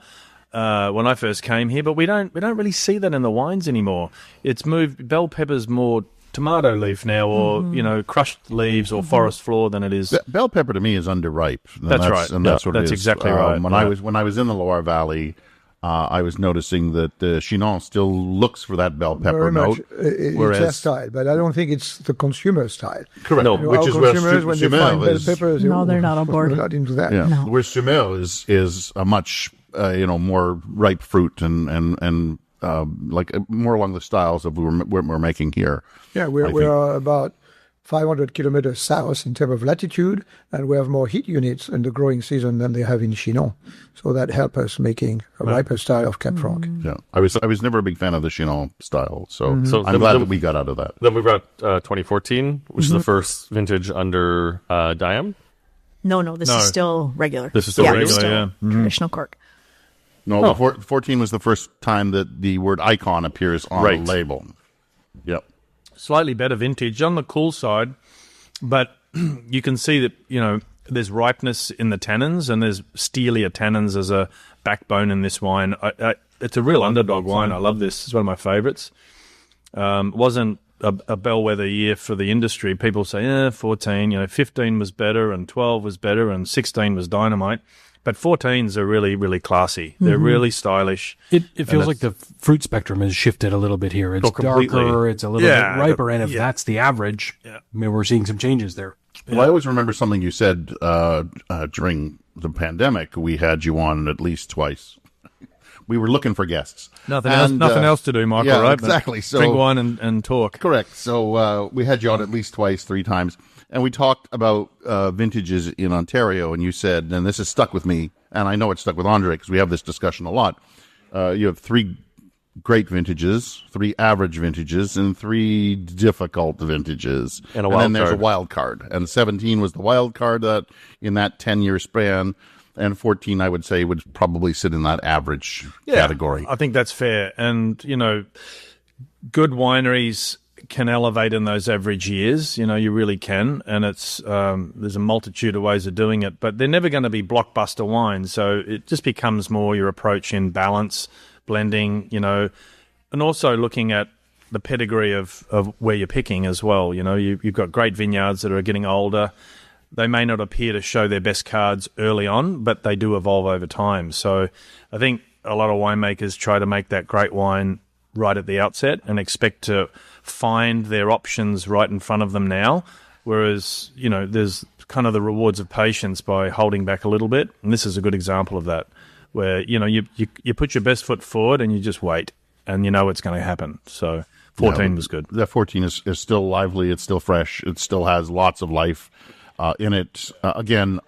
when I first came here, but we don't really see that in the wines anymore. It's moved. Bell pepper's more tomato leaf now, or crushed leaves or forest floor than it is. Bell pepper to me is underripe. That's right, and that's what it is. Exactly right. When I was in the Loire Valley, I was noticing that the Chinon still looks for that bell pepper note. It's their style, but I don't think it's the consumer style. Correct. No, which is where consumers when they find bell peppers, they're not on board. We're not into that. Yeah. No. Where Summer is a much more ripe fruit and like more along the styles of what we're making here. Yeah, we are about 500 kilometers south in terms of latitude, and we have more heat units in the growing season than they have in Chinon. So that helps us making a riper style of Cab Franc. Yeah, I was never a big fan of the Chinon style, so I'm glad that we got out of that. Then we've got 2014, which is the first vintage under Diam. No, this is still regular. This is still regular, traditional cork. No, 14 was the first time that the word icon appears on the label. Yep. Slightly better vintage on the cool side, but you can see that, there's ripeness in the tannins, and there's steelier tannins as a backbone in this wine. It's a real underdog wine. I love this. It's one of my favorites. Wasn't a bellwether year for the industry. People say, 14, 15 was better, and 12 was better, and 16 was dynamite. But 14s are really, really classy. They're really stylish. It feels like the fruit spectrum has shifted a little bit here. It's darker, it's a little bit riper, and if that's the average, we're seeing some changes there. Well, I always remember something you said during the pandemic. We had you on at least twice. we were looking for guests. Nothing else to do, Michael, yeah, right? Exactly. So drink wine and talk. Correct. So we had you on at least twice, 3 times, and we talked about vintages in Ontario, and you said, and this has stuck with me, and I know it's stuck with André because we have this discussion a lot. You have 3 great vintages, 3 average vintages, and 3 difficult vintages. And then there's a wild card. And 17 was the wild card that in that 10-year span. And 14, I would say, would probably sit in that average category. I think that's fair. And, good wineries can elevate in those average years. You really can. And it's there's a multitude of ways of doing it. But they're never going to be blockbuster wines. So it just becomes more your approach in balance, blending, and also looking at the pedigree of where you're picking as well. You've got great vineyards that are getting older. They may not appear to show their best cards early on, but they do evolve over time. So I think a lot of winemakers try to make that great wine right at the outset and expect to find their options right in front of them now. Whereas, there's kind of the rewards of patience by holding back a little bit. And this is a good example of that, where, you put your best foot forward and you just wait and you know it's going to happen. So 14 was good. That 14 is still lively. It's still fresh. It still has lots of life in it. Again,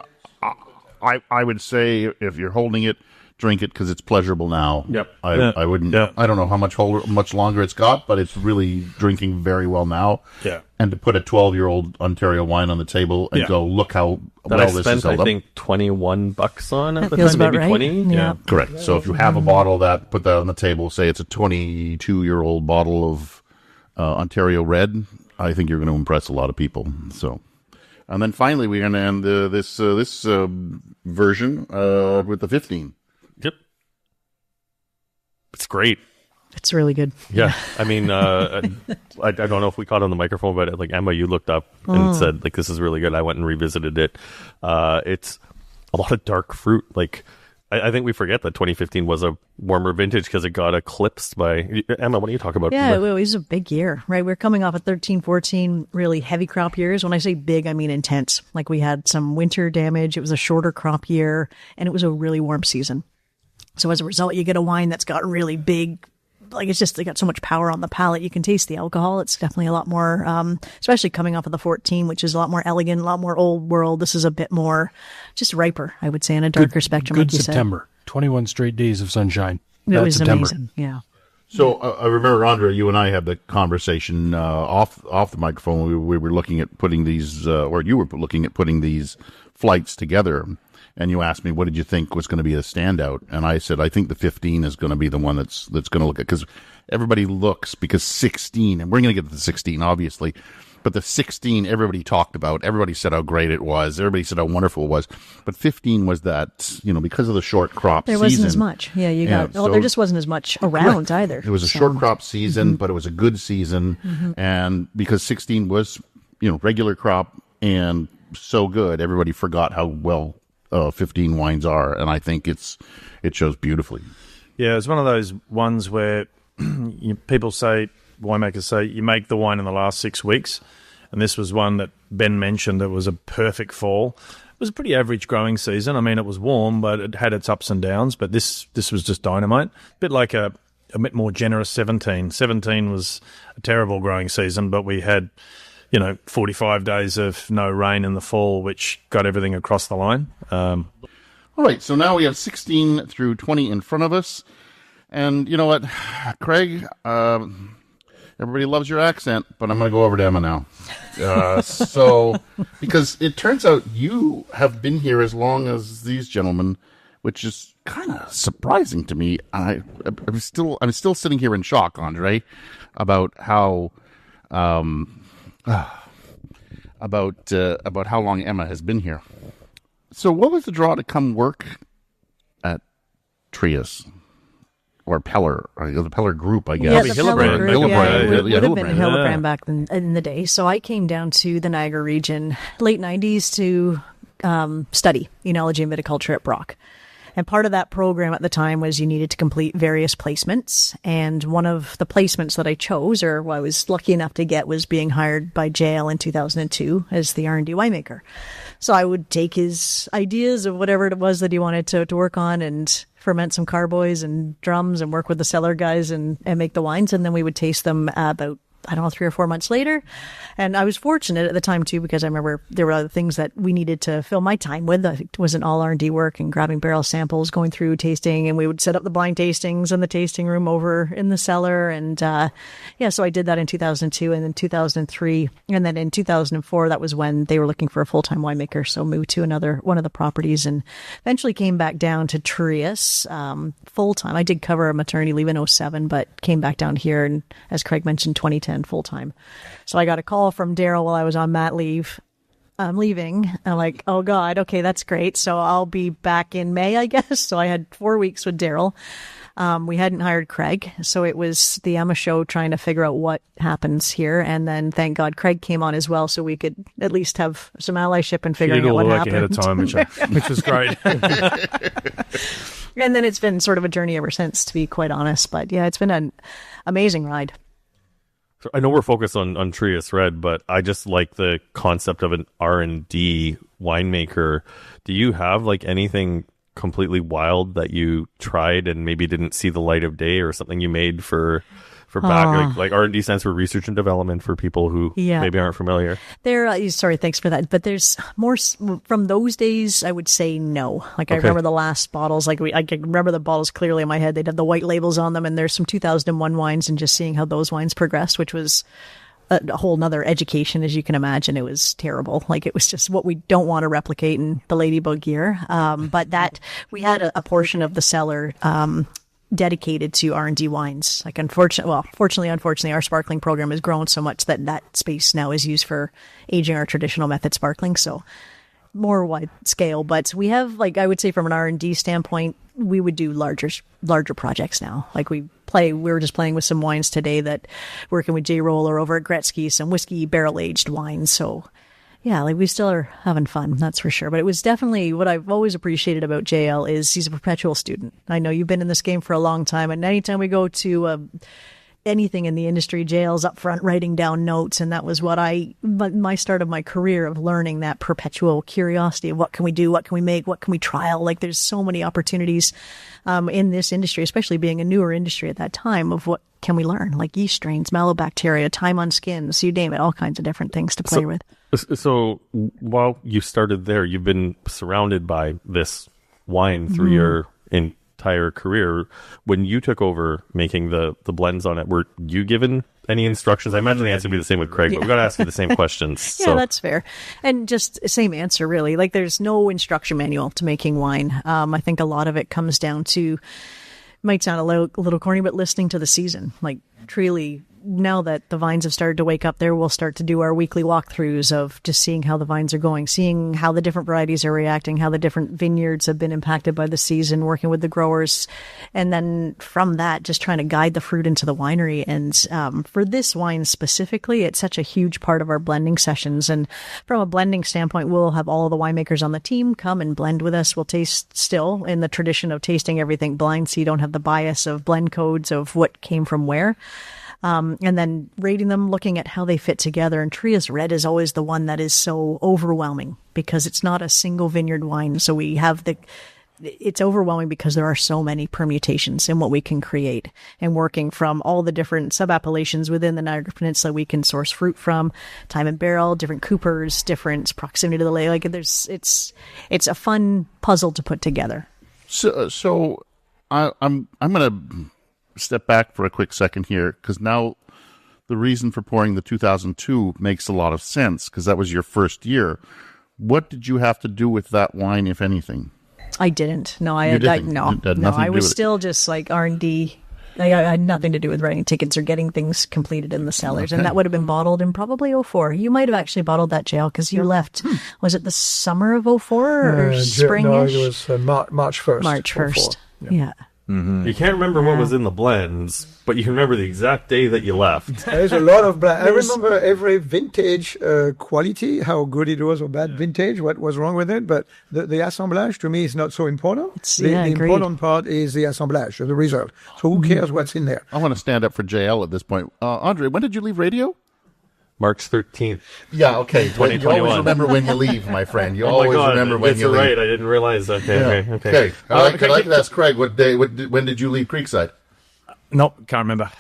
I would say if you're holding it, drink it because it's pleasurable now. Yep. I wouldn't. Yeah. I don't know how much longer it's got, but it's really drinking very well now. Yeah. And to put a 12-year-old Ontario wine on the table and go, look how well this is held up. I think $21 on at the feels time, about maybe right. 20. Yeah. Correct. So if you have a bottle put that on the table, say it's a 22-year-old bottle of Ontario Red, I think you're going to impress a lot of people. So. And then finally, we're going to end this version with the 15. Yep. It's great. It's really good. Yeah. I mean, I don't know if we caught on the microphone, but like Emma, you looked up and said, like, this is really good. I went and revisited it. It's a lot of dark fruit. Like, I think we forget that 2015 was a warmer vintage because it got eclipsed by... Emma, what do you talk about? Yeah, well, it was a big year, right? We're coming off of 13, 14 really heavy crop years. When I say big, I mean intense. Like we had some winter damage. It was a shorter crop year, and it was a really warm season. So as a result, you get a wine that's got really big... Like it's just they got so much power on the palate. You can taste the alcohol. It's definitely a lot more, especially coming off of the 14, which is a lot more elegant, a lot more old world. This is a bit more just riper, I would say, in a darker spectrum. Good like September, 21 straight days of sunshine. It was September. amazing. Yeah. So I remember, André, you and I had the conversation off the microphone. We were looking at putting these, or you were looking at putting these flights together. And you asked me, what did you think was going to be a standout? And I said, I think the 15 is going to be the one that's going to look at, because everybody looks, because 16, and we're going to get to the 16, obviously, but the 16, everybody talked about, everybody said how great it was, everybody said how wonderful it was, but 15 was that, because of the short crop season. There wasn't as much. Yeah, there just wasn't as much around either. It was a short crop season, but it was a good season, and because 16 was, regular crop and so good, everybody forgot how well 15 wines are, and I think it shows beautifully. Yeah, it's one of those ones where winemakers say, you make the wine in the last 6 weeks, and this was one that Ben mentioned that was a perfect fall. It was a pretty average growing season. I mean, it was warm, but it had its ups and downs, but this was just dynamite. A bit like a bit more generous 17. 17 was a terrible growing season, but we had 45 days of no rain in the fall, which got everything across the line. All right, so now we have 16 through 20 in front of us. And you know what, Craig, everybody loves your accent, but I'm going to go over to Emma now. Because it turns out you have been here as long as these gentlemen, which is kind of surprising to me. I'm still sitting here in shock, André, about how... about how long Emma has been here. So what was the draw to come work at Trius? Or Peller, the Peller Group, I guess. Yeah, the Peller Group. It would have been Hillebrand. Hillebrand back in the day. So I came down to the Niagara region late 90s to study enology and viticulture at Brock. And part of that program at the time was you needed to complete various placements. And one of the placements that I chose, or what I was lucky enough to get, was being hired by JL in 2002 as the R&D winemaker. So I would take his ideas of whatever it was that he wanted to work on and ferment some carboys and drums and work with the cellar guys and make the wines. And then we would taste them about, 3 or 4 months later. And I was fortunate at the time too, because I remember there were other things that we needed to fill my time with. It wasn't all R&D work and grabbing barrel samples, going through tasting, and we would set up the blind tastings in the tasting room over in the cellar. And so I did that in 2002 and then 2003. And then in 2004, that was when they were looking for a full-time winemaker. So moved to one of the properties and eventually came back down to Trius full-time. I did cover a maternity leave in 2007, but came back down here. And as Craig mentioned, 2010 full-time. So I got a call from Darrell while I was on mat leave. I'm leaving. I'm like, oh God, okay, that's great. So I'll be back in May, I guess. So I had 4 weeks with Darrell. We hadn't hired Craig. So it was the Emma show trying to figure out what happens here. And then thank God Craig came on as well. So we could at least have some allyship and figuring out what happened. Ahead of time, which was great. And then it's been sort of a journey ever since, to be quite honest. But yeah, it's been an amazing ride. So I know we're focused on Trius Red, but I just like the concept of an R&D winemaker. Do you have like anything completely wild that you tried and maybe didn't see the light of day, or something you made for back like R&D stands for research and development for people who maybe aren't familiar? Sorry, thanks for that. But there's more from those days. I would say no. Like I remember the last bottles. Like I can remember the bottles clearly in my head. They'd have the white labels on them, and there's some 2001 wines, and just seeing how those wines progressed, which was a whole nother education, as you can imagine. It was terrible. Like it was just what we don't want to replicate in the Ladybug year. But that we had a portion of the cellar dedicated to R&D wines. Like fortunately, our sparkling program has grown so much that space now is used for aging our traditional method sparkling. So more wide scale, but we have, like, I would say from an R&D standpoint, we would do larger projects now. Like we were just playing with some wines today that working with Jay Roller over at Gretzky, some whiskey barrel aged wines. So yeah, like we still are having fun, that's for sure. But it was definitely what I've always appreciated about JL is he's a perpetual student. I know you've been in this game for a long time, and anytime we go to anything in the industry, JL's up front writing down notes, and that was my start of my career of learning that perpetual curiosity of what can we do, what can we make, what can we trial. Like there's so many opportunities in this industry, especially being a newer industry at that time, of what can we learn, like yeast strains, malobacteria, time on skins, you name it, all kinds of different things to play with. So while you started there, you've been surrounded by this wine through your entire career. When you took over making the blends on it, were you given any instructions? I imagine the answer would be the same with Craig, but we've got to ask you the same questions. Yeah, that's fair. And just same answer, really. Like there's no instruction manual to making wine. I think a lot of it comes down to, might sound a little corny, but listening to the season. Like truly, now that the vines have started to wake up there, we'll start to do our weekly walkthroughs of just seeing how the vines are going, seeing how the different varieties are reacting, how the different vineyards have been impacted by the season, working with the growers. And then from that, just trying to guide the fruit into the winery. And for this wine specifically, it's such a huge part of our blending sessions. And from a blending standpoint, we'll have all of the winemakers on the team come and blend with us. We'll taste still in the tradition of tasting everything blind, so you don't have the bias of blend codes of what came from where. And then rating them, looking at how they fit together. And Trius Red is always the one that is so overwhelming because it's not a single vineyard wine. So we have it's overwhelming because there are so many permutations in what we can create, and working from all the different sub-appellations within the Niagara Peninsula we can source fruit from, time and barrel, different coopers, different proximity to the lake. Like it's a fun puzzle to put together. So I'm going to step back for a quick second here, because now the reason for pouring the 2002 makes a lot of sense, because that was your first year. What did you have to do with that wine, if anything? I didn't. No, I was still just like R&D. I had nothing to do with writing tickets or getting things completed in the cellars. Okay. And that would have been bottled in probably 2004. You might have actually bottled that, JL, because you left. Was it the summer of 2004 or spring-ish? No, it was March 1st. March 1st. Yeah. Mm-hmm. You can't remember what was in the blends, but you can remember the exact day that you left. There's a lot of blends. I remember every vintage quality, how good it was or bad vintage, what was wrong with it. But the assemblage, to me, is not so important. The important part is the assemblage, the result. So who cares what's in there? I want to stand up for JL at this point. André, when did you leave radio? March 13th. Yeah, okay. You always remember when you leave, my friend. You always remember when you leave. Right, I didn't realize that. Okay. I'd like to ask Craig, when did you leave Creekside? Nope, can't remember.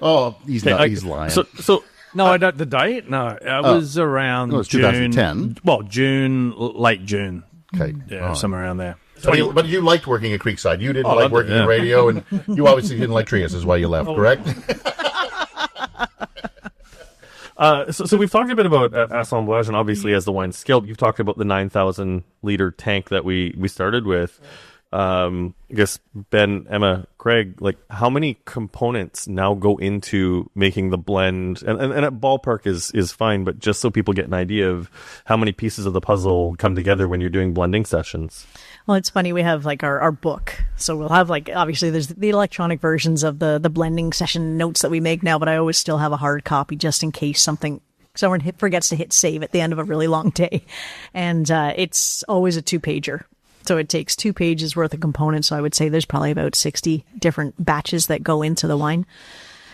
Oh, he's lying. So no, I don't. The date? No, it was around. It was 2010. Well, late June. Okay, somewhere around there. But you liked working at Creekside. You didn't like working in radio, and you obviously didn't like Trius, is why you left. Correct? So we've talked a bit about assemblage, and obviously as the wine scaled, you've talked about the 9,000 liter tank that we started with. I guess Ben, Emma, Craig, like how many components now go into making the blend? And a ballpark is fine, but just so people get an idea of how many pieces of the puzzle come together when you're doing blending sessions. Well, it's funny. We have like our book. So we'll have obviously there's the electronic versions of the blending session notes that we make now, but I always still have a hard copy just in case someone forgets to hit save at the end of a really long day. And it's always a 2-pager. So it takes 2 pages worth of components. So I would say there's probably about 60 different batches that go into the wine,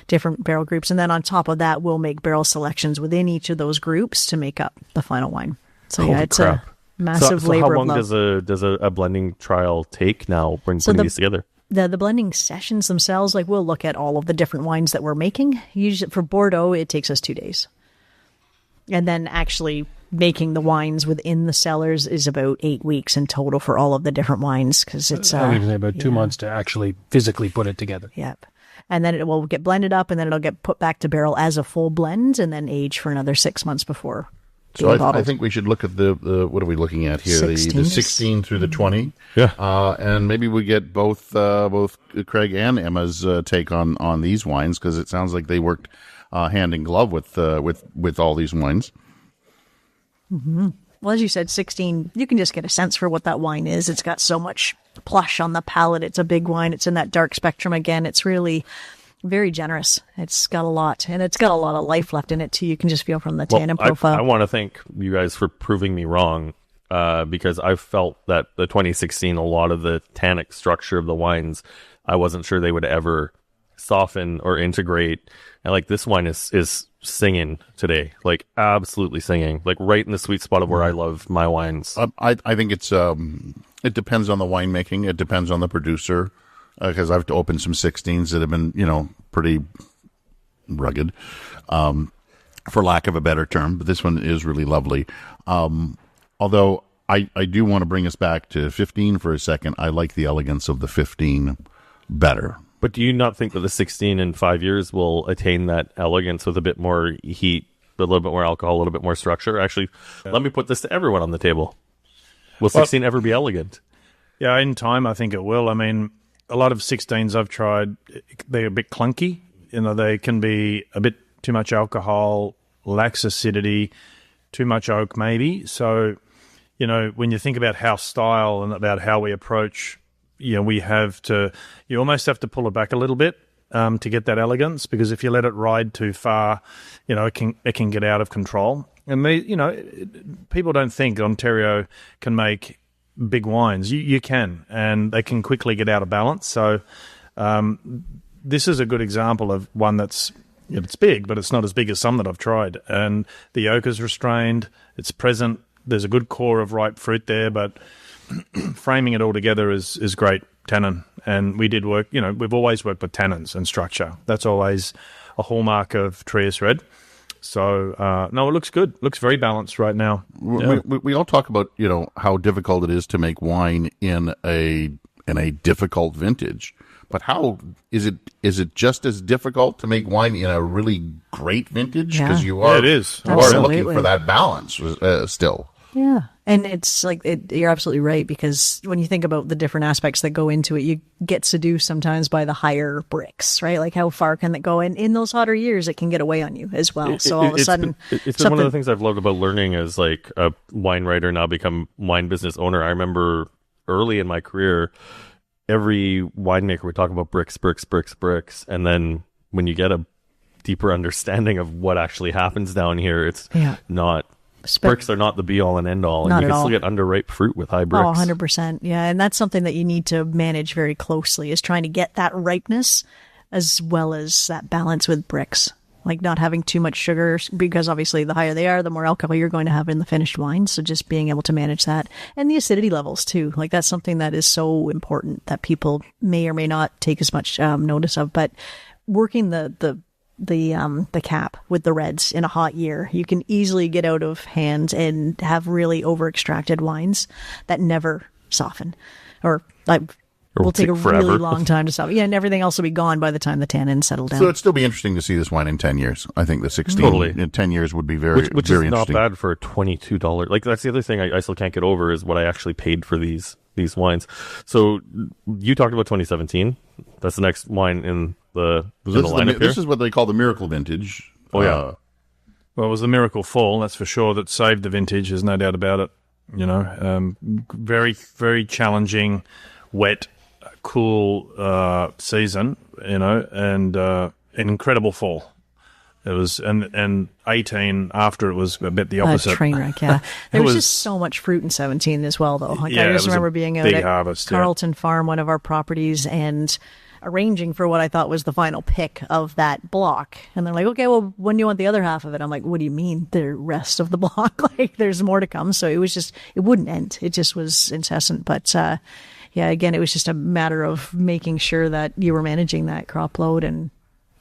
different barrel groups. And then on top of that, we'll make barrel selections within each of those groups to make up the final wine. So it's a massive labor of love. How long does a blending trial take now when putting these together? The blending sessions themselves, like we'll look at all of the different wines that we're making. Usually for Bordeaux, it takes us 2 days. And then actually making the wines within the cellars is about 8 weeks in total for all of the different wines, because it's about 2 months to actually physically put it together. Yep. And then it will get blended up, and then it'll get put back to barrel as a full blend, and then age for another 6 months before. So I think we should look at the what are we looking at here? The 16 through the 20. Yeah. And maybe we get both Craig and Emma's take on these wines, because it sounds like they worked hand in glove with all these wines. Mm-hmm. Well, as you said, 16, you can just get a sense for what that wine is. It's got so much plush on the palate. It's a big wine. It's in that dark spectrum again. It's really very generous. It's got a lot, and it's got a lot of life left in it too. You can just feel from the tannin profile. I want to thank you guys for proving me wrong, because I felt that the 2016, a lot of the tannic structure of the wines, I wasn't sure they would ever soften or integrate. And like this wine is singing today, like absolutely singing, like right in the sweet spot of where I love my wines. I think it's it depends on the winemaking. It depends on the producer, because I've opened some 16s that have been pretty rugged, for lack of a better term. But this one is really lovely. Although I do want to bring us back to 15 for a second. I like the elegance of the 15 better. But do you not think that the 16 in 5 years will attain that elegance with a bit more heat, a little bit more alcohol, a little bit more structure? Actually, let me put this to everyone on the table. Will 16 ever be elegant? Yeah, in time, I think it will. I mean, a lot of 16s I've tried, they're a bit clunky. They can be a bit too much alcohol, lacks acidity, too much oak maybe. So, when you think about house style and about how we approach, you almost have to pull it back a little bit to get that elegance, because if you let it ride too far, it can get out of control. And people don't think Ontario can make big wines. You can, and they can quickly get out of balance. So this is a good example of one that's it's big, but it's not as big as some that I've tried. And the oak is restrained. It's present. There's a good core of ripe fruit there, but framing it all together is great tannin. And we did work, we've always worked with tannins and structure. That's always a hallmark of Trius Red. So, no, it looks good. It looks very balanced right now. Yeah. We all talk about, how difficult it is to make wine in a difficult vintage. But how is it just as difficult to make wine in a really great vintage? Because you are looking for that balance still. Yeah. And it's like, you're absolutely right, because when you think about the different aspects that go into it, you get seduced sometimes by the higher bricks, right? Like how far can it go? And in those hotter years, it can get away on you as well. So all of a sudden... It's been one of the things I've loved about learning as like a wine writer, now become wine business owner. I remember early in my career, every winemaker would talk about bricks. And then when you get a deeper understanding of what actually happens down here, it's not... Bricks are not the be-all and end-all, and you can still get underripe fruit with high bricks. Oh, 100%. Yeah, and that's something that you need to manage very closely, is trying to get that ripeness as well as that balance with bricks. like not having too much sugar, because obviously the higher they are, the more alcohol you're going to have in the finished wine. So just being able to manage that, and the acidity levels too. Like that's something that is so important that people may or may not take as much notice of. But working the cap with the reds in a hot year, you can easily get out of hand and have really over extracted wines that never soften, or will take a forever. really long time to soften. Yeah, and everything else will be gone by the time the tannins settle down. So it'd still be interesting to see this wine in 10 years. I think the 16 Totally. in 10 years would be very, which very is not interesting. bad for $22. Like that's the other thing I still can't get over is what I actually paid for these wines. So you talked about 2017. That's the next wine in the lineup here. This is what they call the miracle vintage. Oh yeah. Well, it was the miracle fall, that's for sure, that saved the vintage. There's no doubt about it. You know, very, very challenging, wet, cool season. You know, and an incredible fall. It was, and 18 after it was a bit the opposite. Train wreck, yeah. There was just so much fruit in 17 as well, though. Like I just remember being out at Carlton Farm, one of our properties, and arranging for what I thought was the final pick of that block. And they're like, okay, well, when do you want the other half of it? I'm like, what do you mean the rest of the block? Like there's more to come. So it was just, it wouldn't end. It just was incessant. But yeah, again, it was just a matter of making sure that you were managing that crop load, and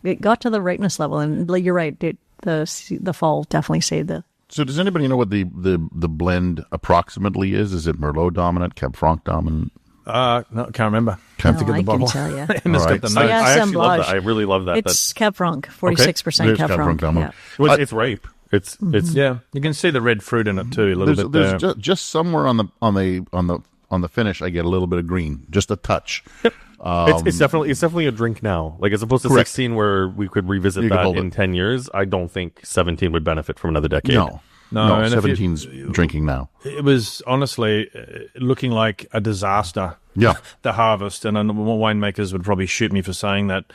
it got to the ripeness level. And you're right, the fall definitely saved the. So does anybody know what the blend approximately is? Is it Merlot dominant, Cab Franc dominant? No, can't remember. Can't think of the bottle. I can tell you. Emma's got the notes. Yeah, I actually love assemblage. that. I really love that. It's Cab Franc, 46% Cab Franc. Yeah. It's ripe. It's yeah. You can see the red fruit in it too. A little bit there. There's just somewhere on the finish, I get a little bit of green, just a touch. Yep. It's definitely a drink now. Like as opposed to 16, where we could revisit that in 10 years. I don't think 17 would benefit from another decade. No, 17's drinking now. It was honestly looking like a disaster. Yeah, the harvest, and winemakers would probably shoot me for saying that.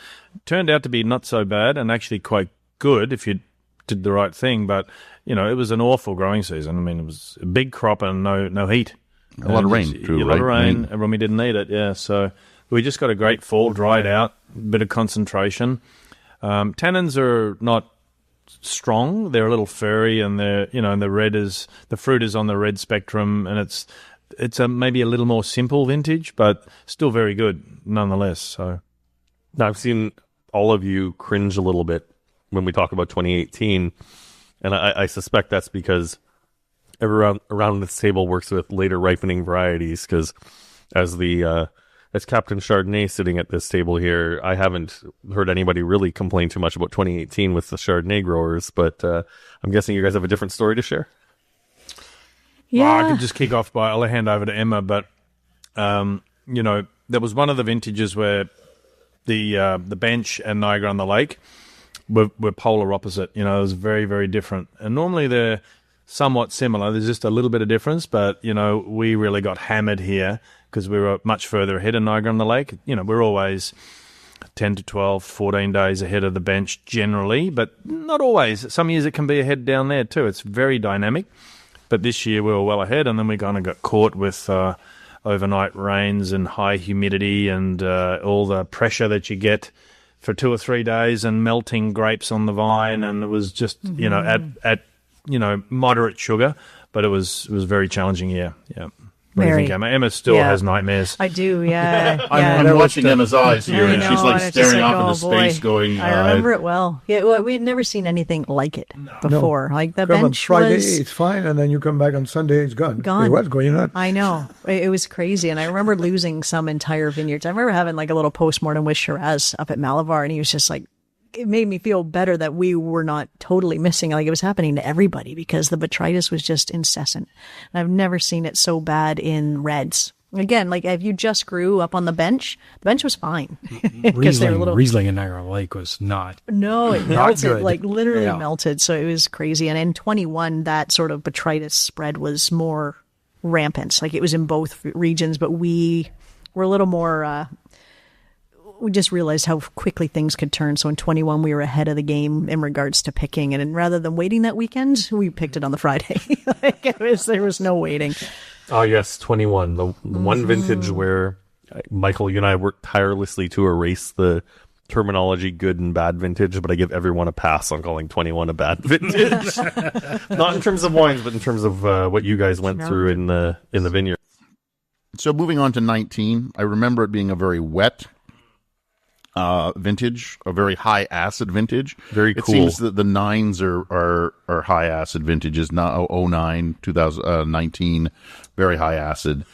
Turned out to be not so bad, and actually quite good if you did the right thing. But you know, it was an awful growing season. I mean, it was a big crop and no heat. A lot of rain, too, a lot of rain, and when we didn't need it, yeah. So we just got a great fall, dried out, bit of concentration. Tannins are not strong; they're a little furry, and and the fruit is on the red spectrum, and it's maybe a little more simple vintage, but still very good nonetheless. So now I've seen all of you cringe a little bit when we talk about 2018, and I suspect that's because everyone around this table works with later ripening varieties, because as Captain Chardonnay sitting at this table here, I haven't heard anybody really complain too much about 2018 with the Chardonnay growers, but I'm guessing you guys have a different story to share. Yeah. Well, I could just kick off I'll hand over to Emma, but there was one of the vintages where the bench and Niagara on the Lake were polar opposite. You know, it was very, very different. And normally they're somewhat similar. There's just a little bit of difference, but, we really got hammered here because we were much further ahead of Niagara on the Lake. We're always 10 to 12, 14 days ahead of the bench generally, but not always. Some years it can be ahead down there too. It's very dynamic. But this year we were well ahead, and then we kind of got caught with overnight rains and high humidity and all the pressure that you get for 2 or 3 days, and melting grapes on the vine, and it was just at moderate sugar, but it was a very challenging year. Yeah. What do you think, Emma? Emma still has nightmares. I do, yeah. I'm watching Emma's eyes here, and she's like staring off into space, boy. going. I remember it well. Yeah, we had never seen anything like it before. No. Like the come bench on Friday, was it's fine, and then you come back on Sunday, it's gone. Gone. What's going on? I know, it was crazy, and I remember losing some entire vineyards. I remember having like a little postmortem with Shiraz up at Malabar, and he was just like, it made me feel better that we were not totally missing. Like it was happening to everybody because the botrytis was just incessant. And I've never seen it so bad in reds. Again, like if you just grew up on the bench was fine. Riesling in Niagara Lake was not. No, it melted, like literally melted. So it was crazy. And in 21, that sort of botrytis spread was more rampant. Like it was in both regions, but we were a little more, we just realized how quickly things could turn. So in 21, we were ahead of the game in regards to picking. And rather than waiting that weekend, we picked it on the Friday. There was no waiting. Oh, yes, 21. The one vintage where Michael, you and I worked tirelessly to erase the terminology good and bad vintage, but I give everyone a pass on calling 21 a bad vintage. Not in terms of wines, but in terms of what you guys went through in the vineyard. So moving on to 19, I remember it being a very wet vintage, a very high acid vintage. Very cool. It seems that the 9s are high acid vintages. Now 09, 2019, very high acid.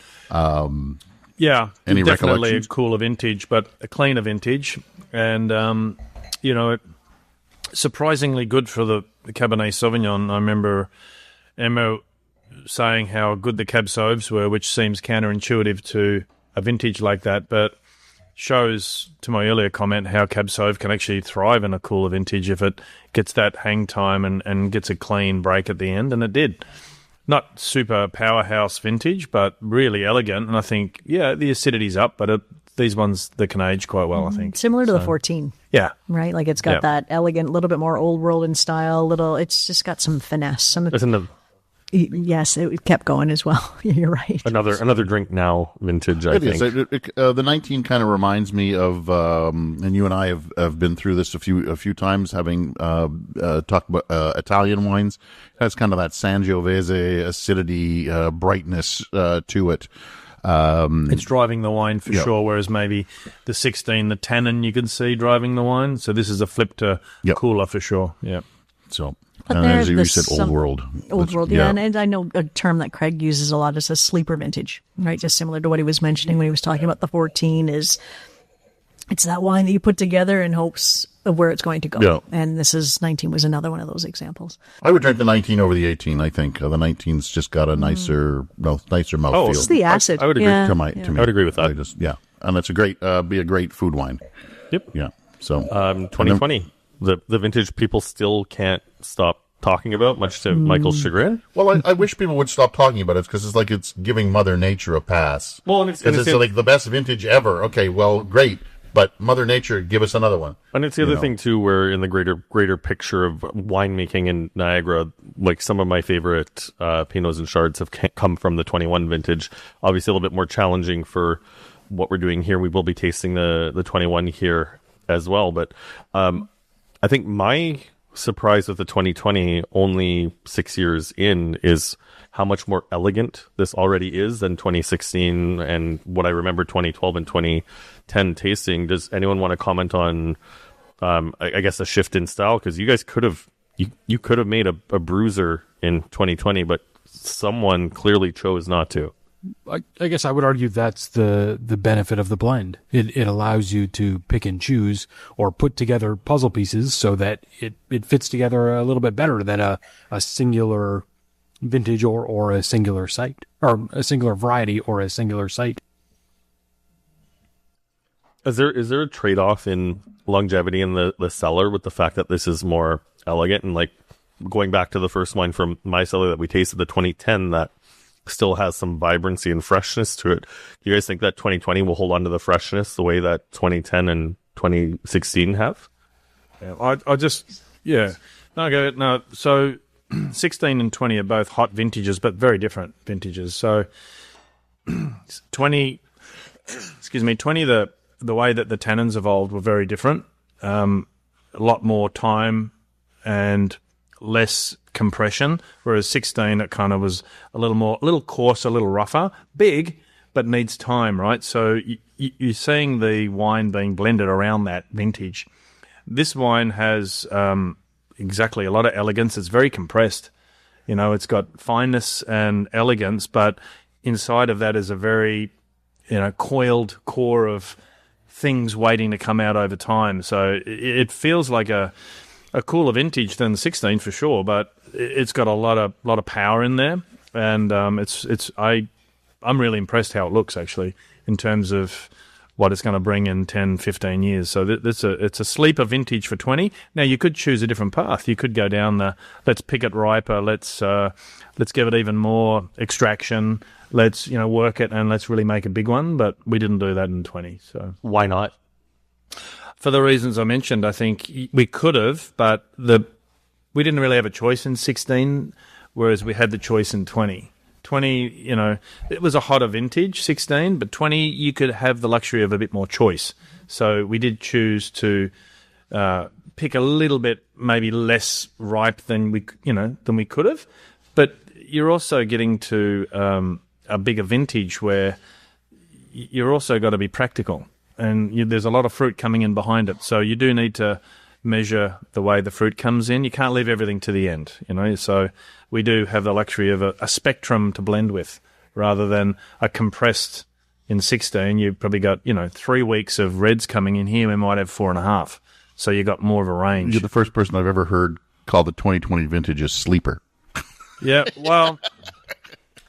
Yeah, any definitely a cooler vintage, but a cleaner vintage, and surprisingly good for the Cabernet Sauvignon. I remember Emma saying how good the Cab Sauves were, which seems counterintuitive to a vintage like that, but shows, to my earlier comment, how Cab Sauv can actually thrive in a cooler vintage if it gets that hang time and gets a clean break at the end, and it did. Not super powerhouse vintage, but really elegant. And I think, the acidity's up, but these ones, they can age quite well, I think. Similar to the 14. Yeah. Right? Like it's got that elegant, a little bit more old world in style, it's just got some finesse. Yes, it kept going as well. You're right. Another drink now vintage, I think. It is. The 19 kind of reminds me of, and you and I have been through this a few times, having talked about Italian wines. It has kind of that Sangiovese acidity, brightness to it. It's driving the wine for sure, whereas maybe the 16, the tannin, you can see driving the wine. So this is a flip to cooler for sure. Yeah. So... And as you said, old world. Old world, yeah. And I know a term that Craig uses a lot is a sleeper vintage, right? Just similar to what he was mentioning when he was talking about the 14 is it's that wine that you put together in hopes of where it's going to go. Yeah. And 19 was another one of those examples. I would drink the 19 over the 18, I think. The 19's just got a nicer mouthfeel. Oh, it's the acid. I would agree. To me. I would agree with that. And it's be a great food wine. Yep. Yeah. So 2020. The vintage people still can't stop talking about, much to Michael's chagrin. Well, I wish people would stop talking about it because it's like it's giving Mother Nature a pass. Well, and it's like the best vintage ever. Okay, well, great, but Mother Nature, give us another one. And it's the other thing too, where in the greater picture of winemaking in Niagara, like some of my favorite Pinots and Chards have come from the 21 vintage. Obviously, a little bit more challenging for what we're doing here. We will be tasting the 21 here as well, but I think my surprise with the 2020 only 6 years in is how much more elegant this already is than 2016 and what I remember 2012 and 2010 tasting. Does anyone want to comment on I guess a shift in style? Because you guys could have you could have made a bruiser in 2020, but someone clearly chose not to. I guess I would argue that's the benefit of the blend. It allows you to pick and choose or put together puzzle pieces so that it fits together a little bit better than a singular vintage or a singular site, or a singular variety or a singular site. Is there a trade-off in longevity in the cellar with the fact that this is more elegant? And like going back to the first wine from my cellar that we tasted, the 2010, that still has some vibrancy and freshness to it. Do you guys think that 2020 will hold on to the freshness the way that 2010 and 2016 have? No. So 16 and 20 are both hot vintages, but very different vintages. So 20, the way that the tannins evolved were very different. A lot more time and less compression, whereas 16 it kind of was a little coarser, a little rougher, big, but needs time, right? So you're seeing the wine being blended around that vintage. This wine has exactly a lot of elegance. It's very compressed. It's got fineness and elegance, but inside of that is a very coiled core of things waiting to come out over time. So it feels like a cooler vintage than the 16 for sure, but it's got a lot of power in there, and I'm really impressed how it looks actually in terms of what it's going to bring in 10, 15 years. So it's a sleeper vintage for 20. Now you could choose a different path. You could go down the let's pick it riper, let's give it even more extraction, let's work it, and let's really make a big one. But we didn't do that in 20. So why not? For the reasons I mentioned, I think we could have, but we didn't really have a choice in 16, whereas we had the choice in 20 20, it was a hotter vintage, 16, but 20, you could have the luxury of a bit more choice. So we did choose to pick a little bit maybe less ripe than we could have. But you're also getting to a bigger vintage where you're also got to be practical. And there's a lot of fruit coming in behind it. So you do need to measure the way the fruit comes in. You can't leave everything to the end, So we do have the luxury of a spectrum to blend with rather than a compressed in 16. You've probably got, 3 weeks of reds coming in here. We might have 4.5. So you got more of a range. You're the first person I've ever heard call the 2020 vintage a sleeper. Yeah, well,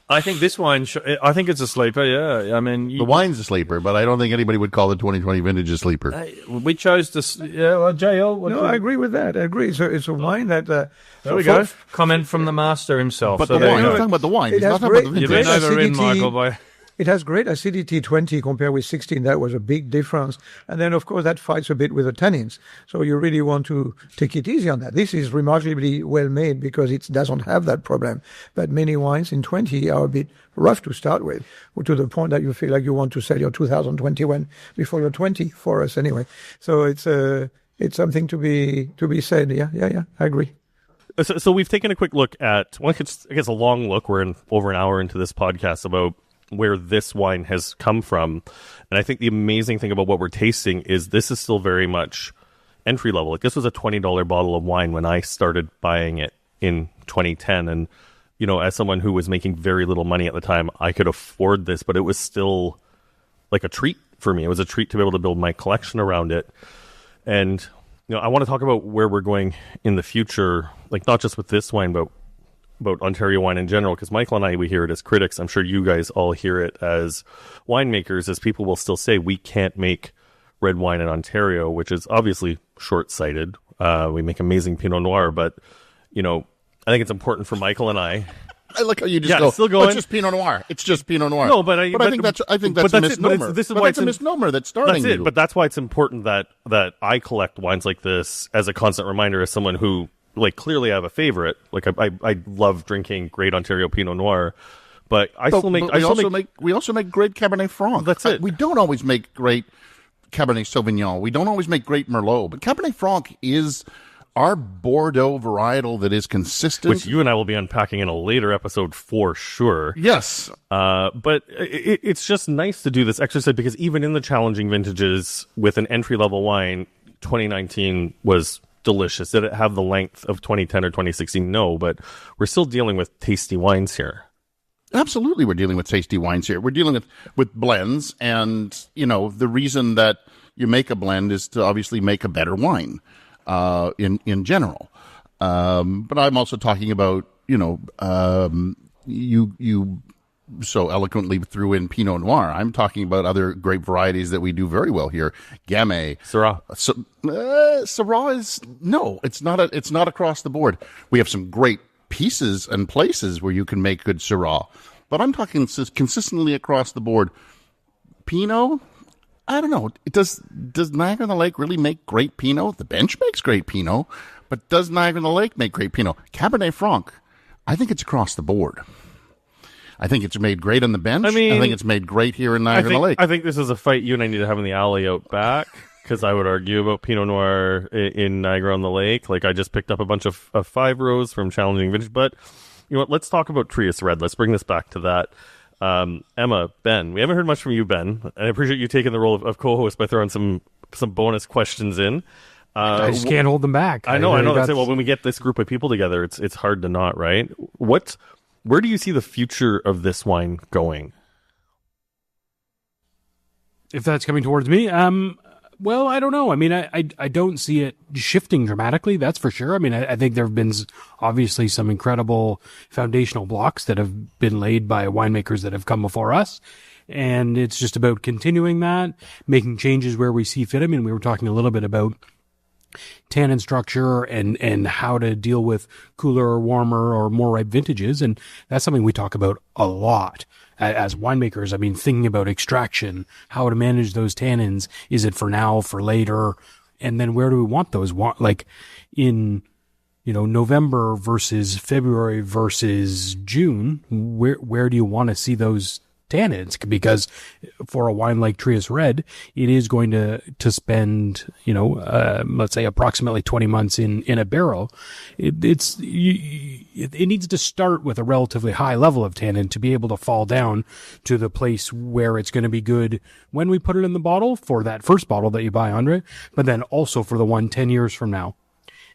I think this wine, I think it's a sleeper, yeah. I mean, the wine's a sleeper, but I don't think anybody would call the 2020 vintage a sleeper. We chose to, JL. No, I agree with that. I agree. So it's a wine that. There we go. Comment from the master himself. But the wine, he's talking about the wine. He's not talking about the vintage. You've been overridden, Michael, It has great acidity, 20 compared with 16. That was a big difference. And then, of course, that fights a bit with the tannins. So you really want to take it easy on that. This is remarkably well made because it doesn't have that problem. But many wines in 20 are a bit rough to start with, to the point that you feel like you want to sell your 2021 before you're 20, for us anyway. So it's something to be said. Yeah, I agree. So we've taken a quick look at, I guess a long look. We're in over an hour into this podcast about where this wine has come from. And I think the amazing thing about what we're tasting is this is still very much entry level. Like, this was a $20 bottle of wine when I started buying it in 2010. And, as someone who was making very little money at the time, I could afford this, but it was still like a treat for me. It was a treat to be able to build my collection around it. And, I want to talk about where we're going in the future, like not just with this wine, but about Ontario wine in general, because Michael and I, we hear it as critics. I'm sure you guys all hear it as winemakers, as people will still say we can't make red wine in Ontario, which is obviously short-sighted. We make amazing Pinot Noir, but, I think it's important for Michael and I. I like how you just go, still going. It's just Pinot Noir. It's just Pinot Noir. No, but I think that's a misnomer. This is why it's a misnomer that's starting. That's it. But that's why it's important that I collect wines like this as a constant reminder, as someone who, like, clearly I have a favorite. Like, I love drinking great Ontario Pinot Noir, but we also make great Cabernet Franc. That's it. We don't always make great Cabernet Sauvignon. We don't always make great Merlot, but Cabernet Franc is our Bordeaux varietal that is consistent. Which you and I will be unpacking in a later episode for sure. Yes. But it's just nice to do this exercise because even in the challenging vintages with an entry-level wine, 2019 was delicious. Did it have the length of 2010 or 2016? No, but we're still dealing with tasty wines here. Absolutely, we're dealing with tasty wines here. We're dealing with blends, and the reason that you make a blend is to obviously make a better wine in general. But I'm also talking about you so eloquently threw in Pinot Noir. I'm talking about other grape varieties that we do very well here. Gamay, Syrah. Syrah is it's not across the board. We have some great pieces and places where you can make good Syrah, but I'm talking consistently across the board. Pinot, I don't know. Does Niagara on the Lake really make great Pinot? The Bench makes great Pinot, but does Niagara on the Lake make great Pinot? Cabernet Franc, I think it's across the board. I think it's made great on the Bench. I think it's made great here in Niagara on the Lake. I think this is a fight you and I need to have in the alley out back, because I would argue about Pinot Noir in Niagara on the Lake. Like, I just picked up a bunch of 5 rows from Challenging Vintage. But, you know what, let's talk about Trius Red. Let's bring this back to that. Emma, Ben, we haven't heard much from you, Ben. And I appreciate you taking the role of co-host by throwing some bonus questions in. I just can't hold them back. I know. That's it. Well, when we get this group of people together, it's hard to not, right? Where do you see the future of this wine going? If that's coming towards me, well, I don't know. I mean, I don't see it shifting dramatically, that's for sure. I mean, I think there have been obviously some incredible foundational blocks that have been laid by winemakers that have come before us. And it's just about continuing that, making changes where we see fit. I mean, we were talking a little bit about tannin structure and how to deal with cooler or warmer or more ripe vintages. And that's something we talk about a lot as winemakers. I mean, thinking about extraction, how to manage those tannins. Is it for now, for later? And then where do we want those? Like in, November versus February versus June, where do you want to see those tannins? Because for a wine like Trius Red, it is going to spend, let's say approximately 20 months in a barrel. It needs to start with a relatively high level of tannin to be able to fall down to the place where it's going to be good when we put it in the bottle for that first bottle that you buy, André, but then also for the one 10 years from now.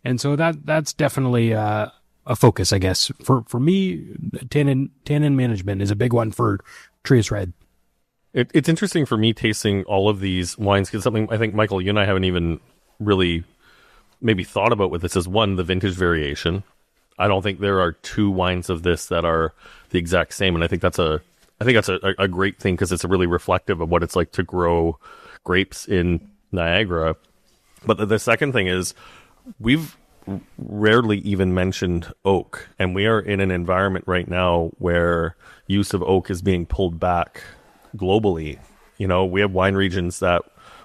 And so that's definitely a focus, I guess. For me, tannin management is a big one for Trius Red. It's interesting for me tasting all of these wines because something I think, Michael, you and I haven't even really maybe thought about with this is one, the vintage variation. I don't think there are two wines of this that are the exact same, and I think that's a great thing because it's really reflective of what it's like to grow grapes in Niagara. But the second thing is we've rarely even mentioned oak, and we are in an environment right now where use of oak is being pulled back globally. We have wine regions that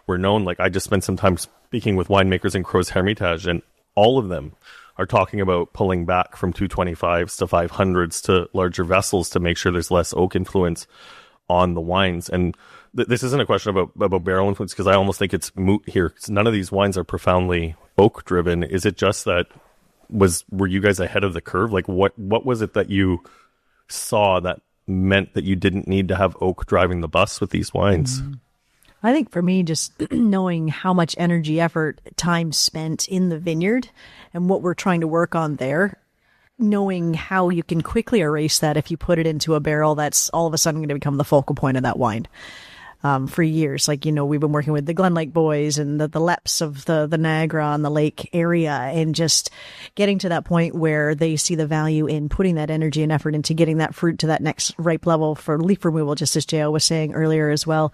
were known, like I just spent some time speaking with winemakers in Crozes Hermitage, and all of them are talking about pulling back from 225s to 500s to larger vessels to make sure there's less oak influence on the wines. And this isn't a question about barrel influence because I almost think it's moot here. None of these wines are profoundly oak driven. Is it just that were you guys ahead of the curve? Like what was it that you saw that meant that you didn't need to have oak driving the bus with these wines? I think for me, just knowing how much energy, effort, time spent in the vineyard and what we're trying to work on there, knowing how you can quickly erase that if you put it into a barrel that's all of a sudden going to become the focal point of that wine. For years, we've been working with the Glen Lake boys and the Leps of the Niagara and the lake area, and just getting to that point where they see the value in putting that energy and effort into getting that fruit to that next ripe level for leaf removal, just as JL was saying earlier as well.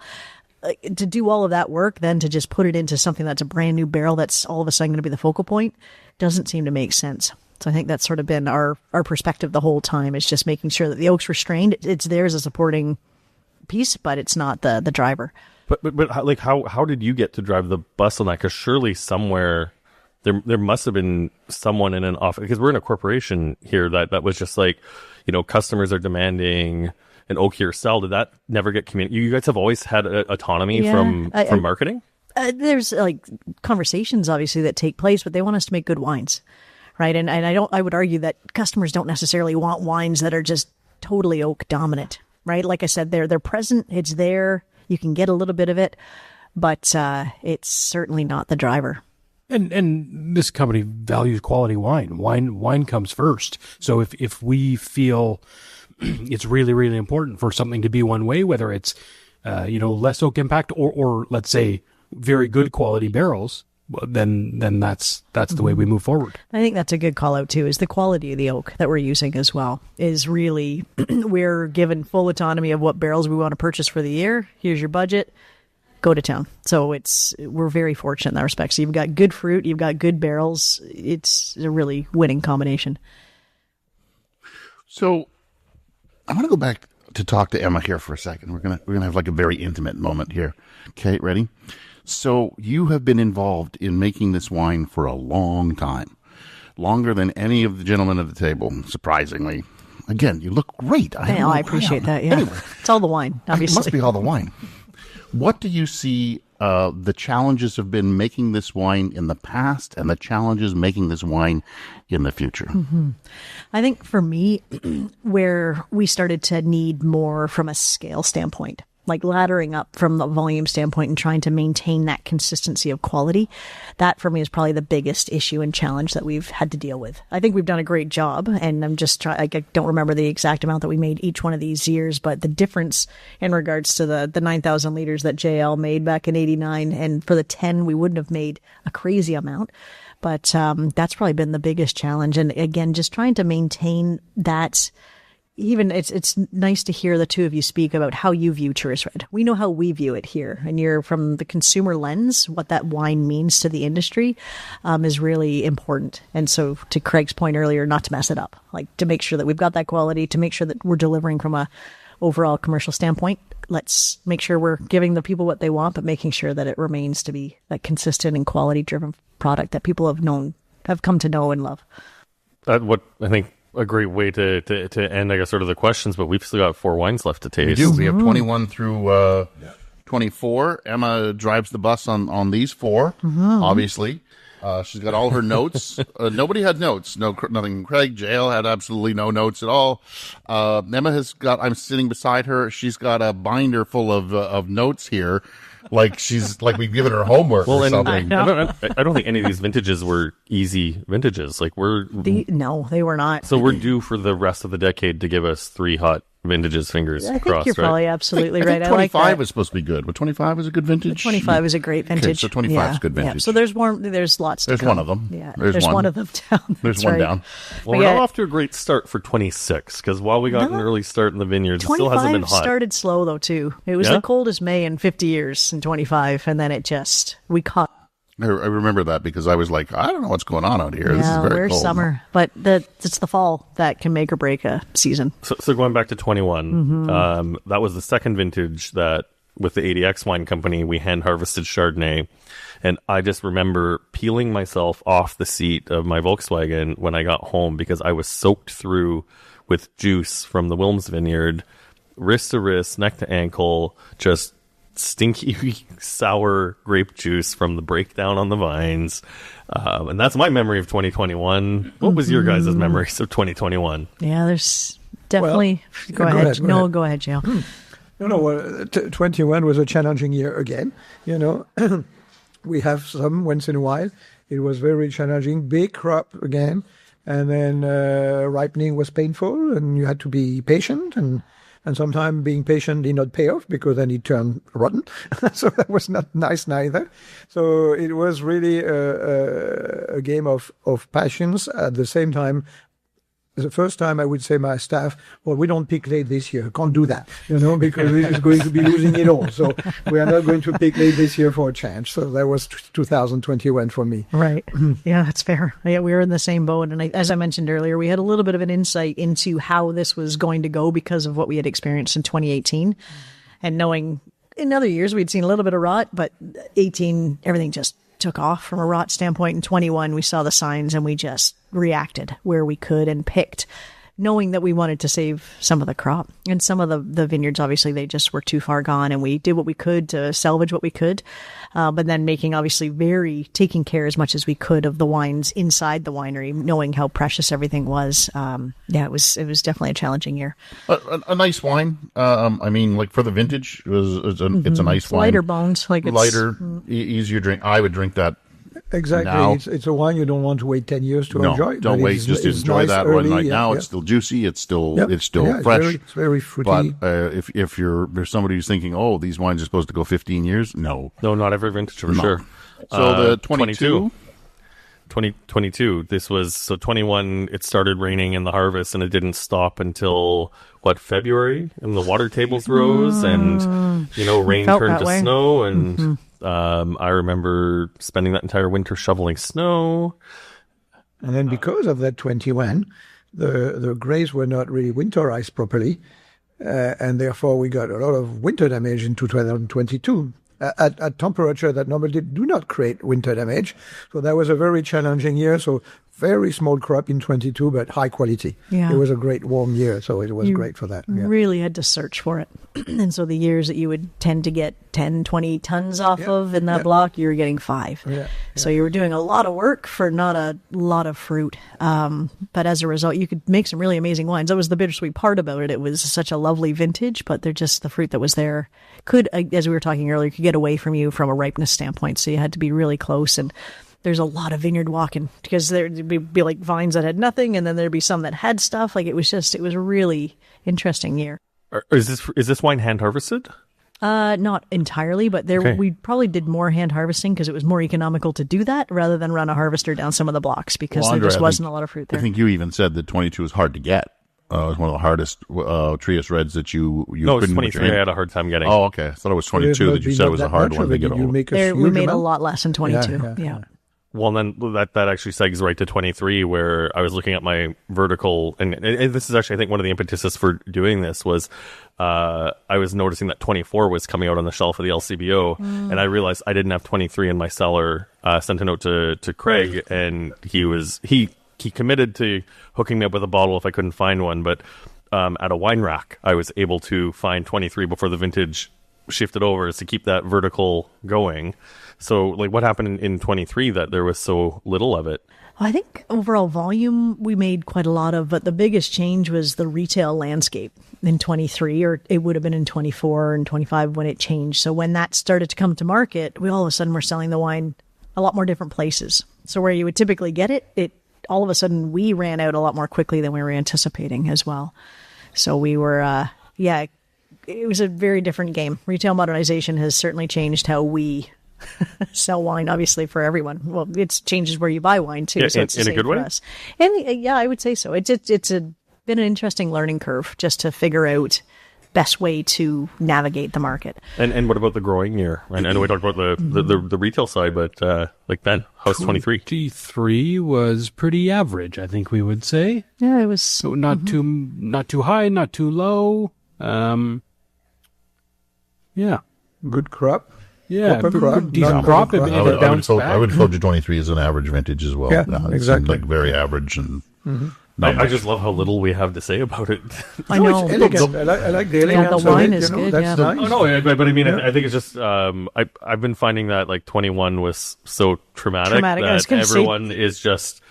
To do all of that work, then to just put it into something that's a brand new barrel that's all of a sudden going to be the focal point doesn't seem to make sense. So I think that's sort of been our perspective the whole time. It's just making sure that the oak's restrained. It's there as a supporting piece, but it's not the driver. But like how did you get to drive the bus on that? Because surely somewhere there must have been someone in an office, because we're in a corporation here that was just like, customers are demanding an oakier cell. Did that never get communicated? You guys have always had autonomy from marketing? There's conversations obviously that take place, but they want us to make good wines, right? And I would argue that customers don't necessarily want wines that are just totally oak dominant. Right, like I said, they're present. It's there. You can get a little bit of it, but it's certainly not the driver. And this company values quality wine. Wine comes first. So if we feel it's really, really important for something to be one way, whether it's less oak impact or let's say very good quality barrels, then that's the way we move forward. I think that's a good call out too, is the quality of the oak that we're using as well is really, we're given full autonomy of what barrels we want to purchase for the year. Here's your budget, go to town. So we're very fortunate in that respect. So you've got good fruit, you've got good barrels. It's a really winning combination. So I want to go back to talk to Emma here for a second. We're gonna have like a very intimate moment here. Okay, ready? So you have been involved in making this wine for a long time, longer than any of the gentlemen at the table, surprisingly. Again, you look great. I appreciate that, yeah. Anyway, it's all the wine, obviously. It must be all the wine. What do you see the challenges have been making this wine in the past and the challenges making this wine in the future? Mm-hmm. I think for me, where we started to need more from a scale standpoint, like laddering up from the volume standpoint and trying to maintain that consistency of quality, that for me is probably the biggest issue and challenge that we've had to deal with. I think we've done a great job, and I'm just I don't remember the exact amount that we made each one of these years, but the difference in regards to the 9,000 liters that JL made back in 89, and for the 10, we wouldn't have made a crazy amount. But that's probably been the biggest challenge. And again, just trying to maintain that. Even it's nice to hear the two of you speak about how you view Trius Red. We know how we view it here, and you're from the consumer lens. What that wine means to the industry is really important. And so, to Craig's point earlier, not to mess it up, like to make sure that we've got that quality, to make sure that we're delivering from a overall commercial standpoint. Let's make sure we're giving the people what they want, but making sure that it remains to be that consistent and quality driven product that people have come to know and love. what I think a great way to end, I guess, sort of the questions, but we've still got 4 wines left to taste. We do. We have 21 through 24. Emma drives the bus on these 4, obviously. She's got all her notes. Nobody had notes. Nothing. Craig, JL had absolutely no notes at all. Emma has got, I'm sitting beside her. She's got a binder full of notes here. Like we've given her homework or something. I don't think any of these vintages were easy vintages. Like no, they were not. So we're due for the rest of the decade to give us 3 hot vintages, fingers I think crossed, you're probably absolutely right. I think 25 is supposed to be good. But 25 is a good vintage. 25 is a great vintage. Okay, so 25 is good vintage. Yeah. So there's more. There's lots. There's to come. one of them. Yeah, there's one of them down. There's one down. Well, we're not off to a great start for 26 because while we got an early start in the vineyards, it still hasn't been hot. 25 started slow though too. It was the coldest May in 50 years in 25, and then we caught. I remember that because I was like, I don't know what's going on out here. Yeah, this is very we're cold. Summer, but it's the fall that can make or break a season. So going back to 21, that was the second vintage that with the 80X Wine Company, we hand harvested Chardonnay. And I just remember peeling myself off the seat of my Volkswagen when I got home because I was soaked through with juice from the Wilms vineyard, wrist to wrist, neck to ankle, just stinky, sour grape juice from the breakdown on the vines. And that's my memory of 2021. What was your guys' memories of 2021? Yeah, there's definitely... Go ahead. Go ahead, Jill. 21 was a challenging year again. We have some once in a while. It was very challenging. Big crop again. And then ripening was painful, and you had to be patient, and sometimes being patient did not pay off because then it turned rotten. So that was not nice neither. So it was really a game of patience. At the same time, the first time I would say my staff, well, we don't pick late this year. Can't do that, because we're just going to be losing it all. So we are not going to pick late this year for a change. So that was 2021 for me. Right. Yeah, that's fair. Yeah, we were in the same boat. And as I mentioned earlier, we had a little bit of an insight into how this was going to go because of what we had experienced in 2018. And knowing in other years we'd seen a little bit of rot, but 18, everything just took off from a rot standpoint. In 21, we saw the signs and we just reacted where we could and picked, knowing that we wanted to save some of the crop. And some of the vineyards, obviously, they just were too far gone, and we did what we could to salvage what we could. But then taking care as much as we could of the wines inside the winery, knowing how precious everything was. It was definitely a challenging year. A nice wine. For the vintage, it's a nice wine. Lighter bones, lighter, easier drink. I would drink that. Exactly. Now. It's a wine you don't want to wait 10 years to enjoy. Don't wait. Just enjoy nice that early, one right now. Yeah. It's still juicy. It's still fresh. It's very fruity. But if there's somebody who's thinking, oh, these wines are supposed to go 15 years, no, not every vintage for sure. So the 22. 2022. This was 21. It started raining in the harvest, and it didn't stop until February, and the water tables rose, and rain turned to snow, and I remember spending that entire winter shoveling snow. And then because of that 21, the grapes were not really winterized properly, and therefore we got a lot of winter damage in 2022. At temperature that normally do not create winter damage. So that was a very challenging year. So very small crop in 22, but high quality. Yeah. It was a great warm year, so it was great for that. Yeah. Really had to search for it. And so the years that you would tend to get 10, 20 tons off of in that block, you were getting 5. Yeah. So you were doing a lot of work for not a lot of fruit. But as a result, you could make some really amazing wines. That was the bittersweet part about it. It was such a lovely vintage, but the fruit that was there could, as we were talking earlier, could get away from you from a ripeness standpoint. So you had to be really close, and there's a lot of vineyard walking because there'd be like vines that had nothing, and then there'd be some that had stuff. Like it was a really interesting year. Is this wine hand harvested? Not entirely, but we probably did more hand harvesting because it was more economical to do that rather than run a harvester down some of the blocks because there just wasn't a lot of fruit there. I think you even said that 22 is hard to get. It was one of the hardest Trius Reds that you No, it was 23. I had a hard time getting. Oh, okay. I thought it was 22 that you said was a hard one to get over. We made a lot less in 22. Yeah. Well, then that actually segues right to 23, where I was looking at my vertical, and this is actually, I think, one of the impetuses for doing this was I was noticing that 24 was coming out on the shelf of the LCBO, and I realized I didn't have 23 in my cellar. Sent a note to Craig, and he he committed to hooking me up with a bottle if I couldn't find one, but at a wine rack, I was able to find 23 before the vintage shifted over to keep that vertical going. So, like, what happened in 23 that there was so little of it? I think overall volume we made quite a lot of, but the biggest change was the retail landscape in 23, or it would have been in 24 and 25 when it changed. So when that started to come to market, we all of a sudden were selling the wine a lot more different places. So where you would typically get it all of a sudden we ran out a lot more quickly than we were anticipating as well. So we were, it was a very different game. Retail modernization has certainly changed how we sell wine, obviously, for everyone. Well, it changes where you buy wine too. Yeah, so it's in a good way. us. And yeah, I would say so. It's been an interesting learning curve just to figure out best way to navigate the market. And what about the growing year? I know we talked about the retail side, but like Ben, how's 23? 23 was pretty average, I think we would say. Yeah, it was so not too high, not too low. Yeah, good crop. Yeah, crop, decent crop. I would have told you 23 is an average vintage as well. Yeah, it exactly. Like very average and. I just love how little we have to say about it. I know. It's elegant. I like the elegance. Yeah, the wine is good. That's nice. Oh no, but I mean, I think it's just I've been finding that like 21 was so traumatic. That everyone is just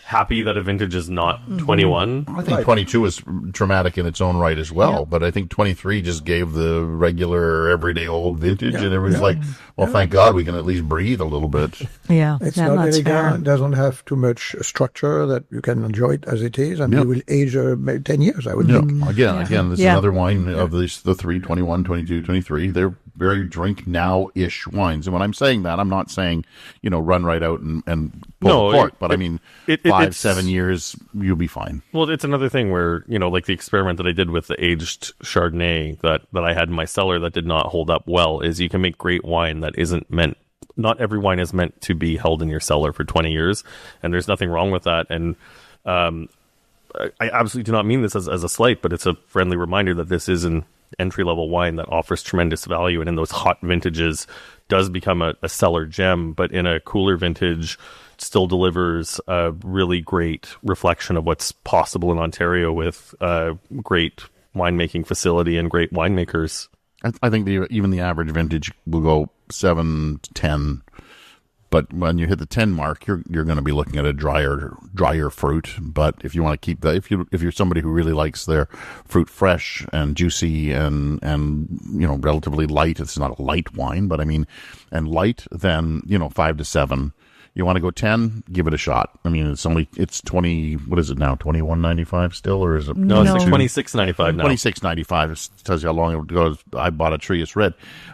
happy that a vintage is not 21. I think 22 is traumatic in its own right as well, but I think 23 just gave the regular everyday old vintage, and everyone's like, well, thank God we can at least breathe a little bit. Yeah, it's not elegant. It doesn't have too much structure that you can enjoy it as it is, and it will age 10 years, I would think. Again, this is another wine of the 3, 21, 22, 23. They're very drink now-ish wines. And when I'm saying that, I'm not saying, run right out and pull the cork, but I mean, 5-7 years, you'll be fine. Well, it's another thing where, like the experiment that I did with the aged Chardonnay that I had in my cellar that did not hold up well is you can make great wine that isn't meant, not every wine is meant to be held in your cellar for 20 years. And there's nothing wrong with that. And I absolutely do not mean this as a slight, but it's a friendly reminder that this is an entry-level wine that offers tremendous value. And in those hot vintages does become a cellar gem, but in a cooler vintage still delivers a really great reflection of what's possible in Ontario with a great winemaking facility and great winemakers. I think even the average vintage will go 7 to 10, but when you hit the 10 mark, you're going to be looking at a drier fruit. But if you want to keep that, if you're somebody who really likes their fruit fresh and juicy and relatively light, it's not a light wine, but I mean, and light, then 5 to 7. You want to go 10? Give it a shot. I mean, it's 20. What is it now? 21.95 still, or is it? No, it's 26.95 now. 26.95 tells you how long it goes. I bought a Trius Red,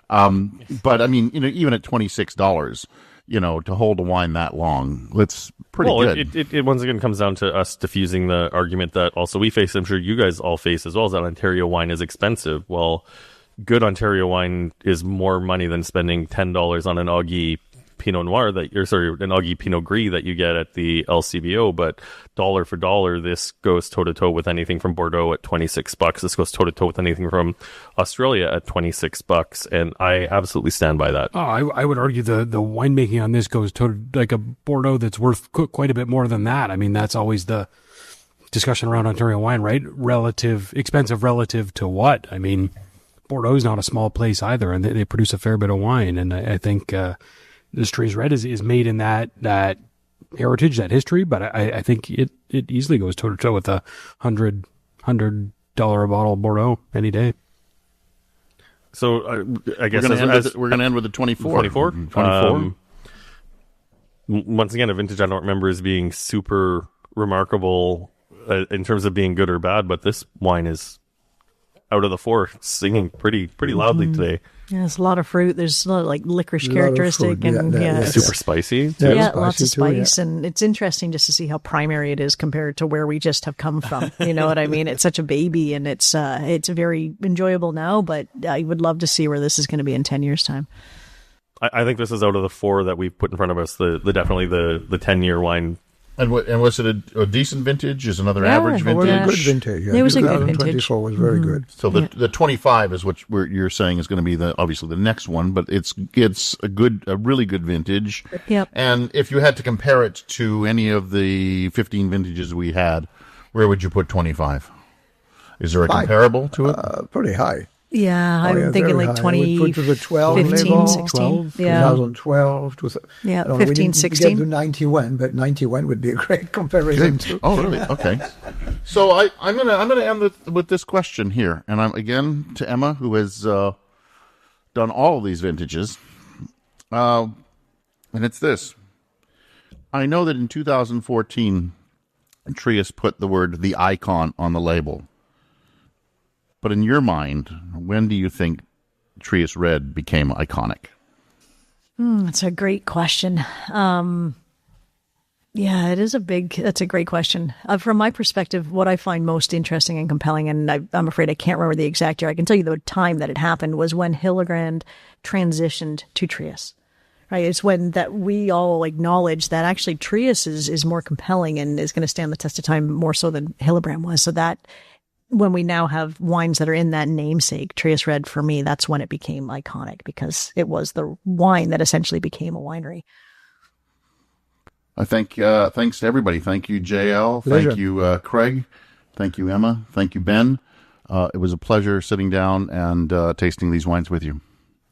but I mean, even at $26, to hold a wine that long, it's pretty good. It once again comes down to us diffusing the argument that also we face. I'm sure you guys all face as well, is that Ontario wine is expensive. Well, good Ontario wine is more money than spending $10 on an Augie Pinot Noir an Augie Pinot Gris that you get at the LCBO, but dollar for dollar, this goes toe to toe with anything from Bordeaux at $26. This goes toe to toe with anything from Australia at $26, and I absolutely stand by that. Oh, I would argue the winemaking on this goes to like a Bordeaux that's worth quite a bit more than that. I mean, that's always the discussion around Ontario wine, right? Expensive relative to what? I mean, Bordeaux is not a small place either, and they produce a fair bit of wine, and I think this Trius Red is made in that heritage, that history, but I think it easily goes toe to toe with a $100 a bottle Bordeaux any day. So I guess we're going to end with the 24. 24. Once again, a vintage I don't remember as being super remarkable in terms of being good or bad, but this wine is out of the 4 singing pretty loudly today. Yeah, there's a lot of fruit. There's a lot of like licorice characteristic, and super spicy. Yeah, lots of spice, and it's interesting just to see how primary it is compared to where we just have come from. You know what I mean? It's such a baby, and it's very enjoyable now. But I would love to see where this is going to be in 10 years' time. I think this is out of the 4 that we've put in front of us. Definitely the 10-year wine And was it a decent vintage? Is another average vintage? It was a good vintage. Yeah. It was a good vintage. 2024 was very good. So the 25 is what you're saying is going to be obviously the next one, but it's a really good vintage. Yep. And if you had to compare it to any of the 15 vintages we had, where would you put 25? Is there a comparable to it? Pretty high. Yeah, I'm thinking like 2012 15, level, 16. Yeah. 2012. 15, 16. We get to 91, but 91 would be a great comparison too. Oh, really? Okay. So I'm gonna end with this question here, and I'm again to Emma, who has done all of these vintages, and it's this. I know that in 2014, Trius put the word "the icon" on the label. But in your mind, when do you think Trius Red became iconic? That's a great question. That's a great question. From my perspective, what I find most interesting and compelling, and I'm afraid I can't remember the exact year, I can tell you the time that it happened, was when Hildebrand transitioned to Trius. Right? It's when that we all acknowledge that actually Trius is more compelling and is going to stand the test of time more so than Hildebrand was. So that when we now have wines that are in that namesake, Trius Red, for me, that's when it became iconic because it was the wine that essentially became a winery. I think, thanks to everybody. Thank you, JL. Pleasure. Thank you, Craig. Thank you, Emma. Thank you, Ben. It was a pleasure sitting down and tasting these wines with you.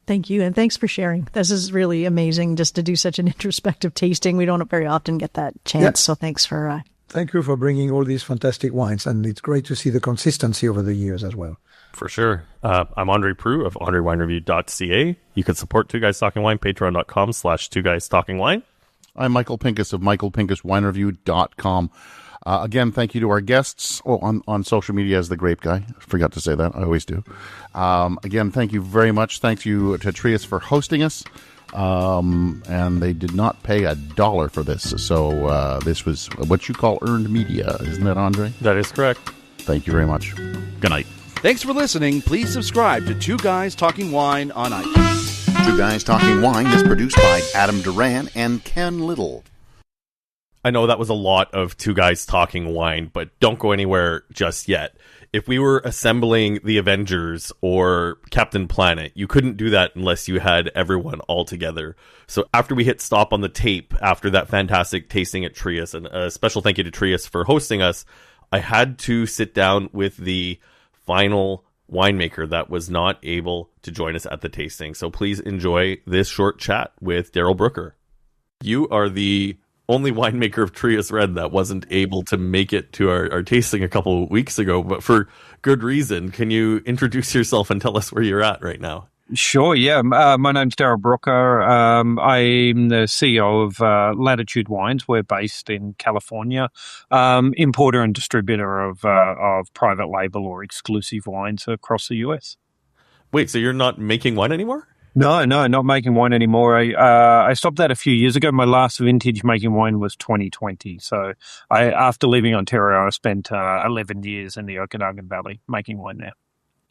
Thank you. And thanks for sharing. This is really amazing just to do such an introspective tasting. We don't very often get that chance. Yeah. So thanks for... Thank you for bringing all these fantastic wines, and it's great to see the consistency over the years as well. For sure. I'm André Proulx of AndréWineReview.ca. You can support Two Guys Talking Wine, patreon.com/2guystalkingwine. I'm Michael Pinkus of MichaelPinkusWineReview.com. Again, thank you to our guests on social media as the Grape Guy. I forgot to say that. I always do. Again, thank you very much. Thank you to Trius for hosting us. And they did not pay $1 for this. So this was what you call earned media. Isn't that, André? That is correct. Thank you very much. Good night. Thanks for listening. Please subscribe to Two Guys Talking Wine on iTunes. Two Guys Talking Wine is produced by Adam Duran and Ken Little. I know that was a lot of Two Guys Talking Wine, but don't go anywhere just yet. If we were assembling the Avengers or Captain Planet, you couldn't do that unless you had everyone all together. So after we hit stop on the tape, after that fantastic tasting at Trius, and a special thank you to Trius for hosting us, I had to sit down with the final winemaker that was not able to join us at the tasting. So please enjoy this short chat with Darrell Brooker. You are the only winemaker of Trius Red that wasn't able to make it to our tasting a couple of weeks ago, but for good reason. Can you introduce yourself and tell us where you're at right now? Sure, yeah. My name's Darrell Brooker. I'm the CEO of Latitude Wines. We're based in California, importer and distributor of private label or exclusive wines across the US. Wait, so you're not making wine anymore? No, not making wine anymore. I stopped that a few years ago. My last vintage making wine was 2020. So after leaving Ontario, I spent 11 years in the Okanagan Valley making wine now.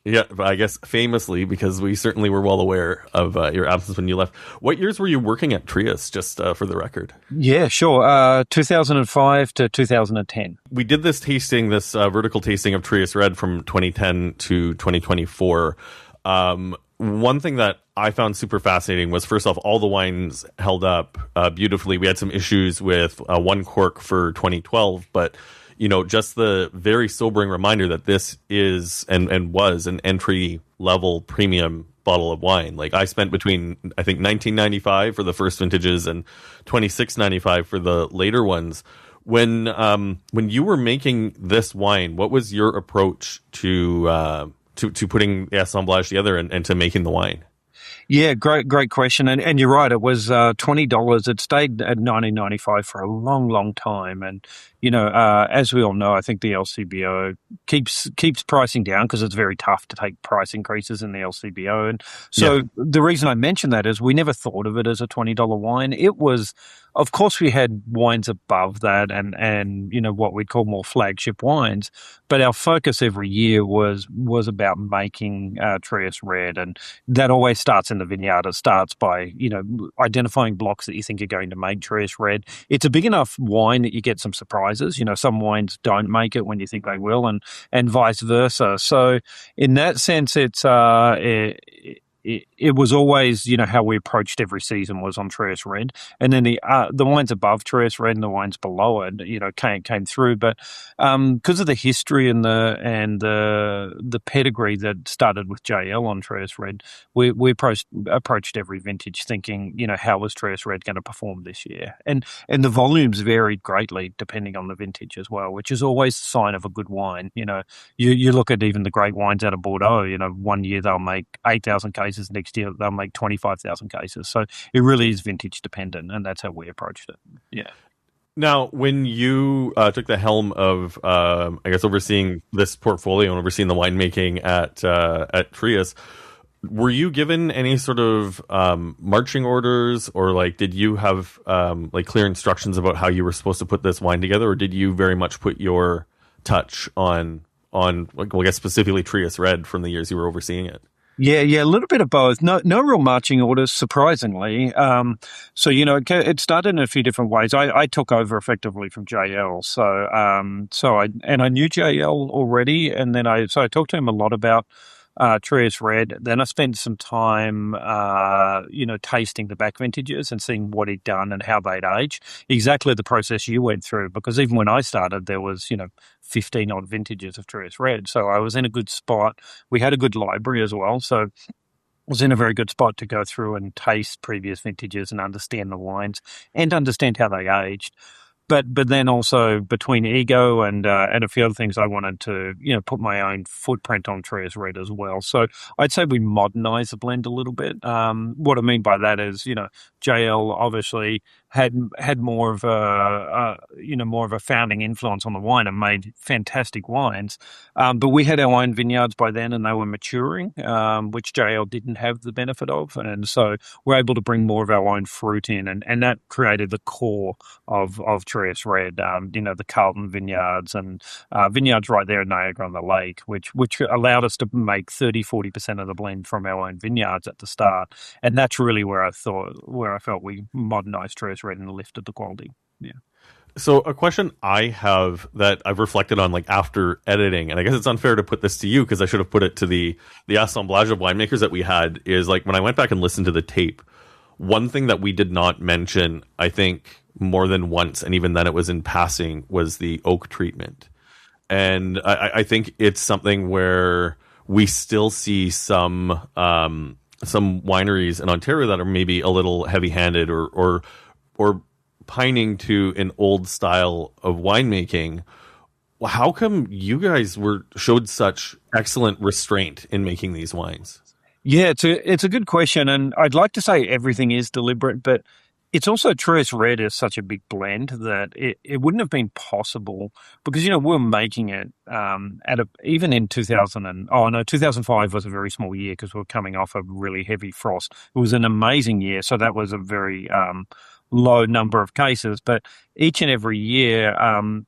Yeah, I guess famously, because we certainly were well aware of your absence when you left. What years were you working at Trius, just for the record? Yeah, sure. 2005 to 2010. We did this tasting, this vertical tasting of Trius Red from 2010 to 2024. One thing that I found super fascinating was, first off, all the wines held up beautifully. We had some issues with one cork for 2012, but just the very sobering reminder that this is and was an entry level premium bottle of wine. Like, I spent between, I think, $19.95 for the first vintages and $26.95 for the later ones. When you were making this wine, what was your approach to putting the assemblage together and to making the wine? Yeah, great question. And you're right, it was $20. It stayed at $19.95 for a long, long time. And as we all know, I think the LCBO keeps pricing down because it's very tough to take price increases in the LCBO. And so the reason I mention that is we never thought of it as a $20 wine. It was, of course, we had wines above that and what we'd call more flagship wines. But our focus every year was about making Trius Red. And that always starts in the vineyard. It starts by, identifying blocks that you think are going to make Trius Red. It's a big enough wine that you get some surprises. Some wines don't make it when you think they will, and vice versa. So in that sense, it's it was always, how we approached every season was on Trius Red, and then the wines above Trius Red and the wines below it, came through. But because of the history and the pedigree that started with JL on Trius Red, we approached every vintage thinking, how was Trius Red going to perform this year? And the volumes varied greatly depending on the vintage as well, which is always a sign of a good wine. You look at even the great wines out of Bordeaux. One year they'll make 8,000 cases. Next year they'll make 25,000 cases. So it really is vintage dependent, and that's how we approached it. Yeah. Now, when you took the helm of, overseeing this portfolio and overseeing the winemaking at Trius, were you given any sort of marching orders, or did you have clear instructions about how you were supposed to put this wine together, or did you very much put your touch on specifically Trius Red from the years you were overseeing it? Yeah, a little bit of both. No real marching orders, surprisingly. It started in a few different ways. I took over effectively from JL, I knew JL already, and then I talked to him a lot about Trius Red. Then I spent some time, tasting the back vintages and seeing what he'd done and how they'd aged. Exactly the process you went through, because even when I started, there was, 15 odd vintages of Trius Red. So I was in a good spot. We had a good library as well. So I was in a very good spot to go through and taste previous vintages and understand the wines and understand how they aged. But then also between ego and a few other things, I wanted to put my own footprint on Trius Red as well. So I'd say we modernized the blend a little bit. What I mean by that is JL obviously had more of a founding influence on the wine and made fantastic wines. But we had our own vineyards by then, and they were maturing, which JL didn't have the benefit of, and so we're able to bring more of our own fruit in, and that created the core of Trius Red. The Carlton vineyards and vineyards right there in Niagara on the lake, which allowed us to make 30-40% of the blend from our own vineyards at the start, and that's really where I felt we modernized Trius Red and lifted the quality. Yeah. So a question I have that I've reflected on after editing, and I guess it's unfair to put this to you because I should have put it to the assemblage of winemakers that we had, is when I went back and listened to the tape, one thing that we did not mention, I think more than once, and even then it was in passing, was the oak treatment. And I think it's something where we still see some wineries in Ontario that are maybe a little heavy-handed or pining to an old style of winemaking. How come you guys showed such excellent restraint in making these wines? Yeah, it's a good question, and I'd like to say everything is deliberate, but it's also Trius Red is such a big blend that it wouldn't have been possible because, we're making it even in 2005 was a very small year because we were coming off a really heavy frost. It was an amazing year, so that was a very low number of cases, but each and every year,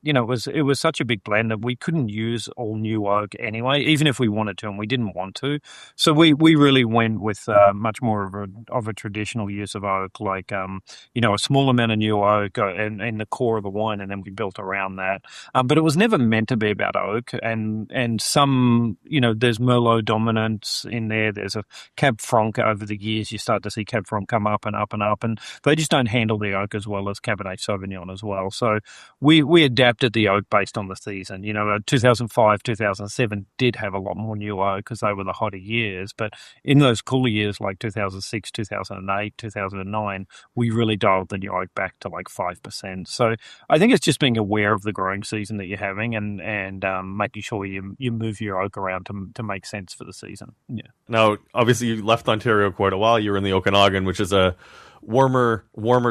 it was such a big blend that we couldn't use all new oak anyway, even if we wanted to, and we didn't want to. So we really went with much more of a traditional use of oak, a small amount of new oak in the core of the wine, and then we built around that. But it was never meant to be about oak, and some, there's Merlot dominance in there. There's a Cab Franc over the years. You start to see Cab Franc come up and up and up, and they just don't handle the oak as well as Cabernet Sauvignon as well. So we adapted the oak based on the season. 2005, 2007 did have a lot more new oak because they were the hotter years. But in those cooler years like 2006, 2008, 2009, we really dialed the new oak back to 5%. So I think it's just being aware of the growing season that you're having and making sure you move your oak around to make sense for the season. Yeah. Now, obviously, you left Ontario quite a while. You were in the Okanagan, which is a warmer,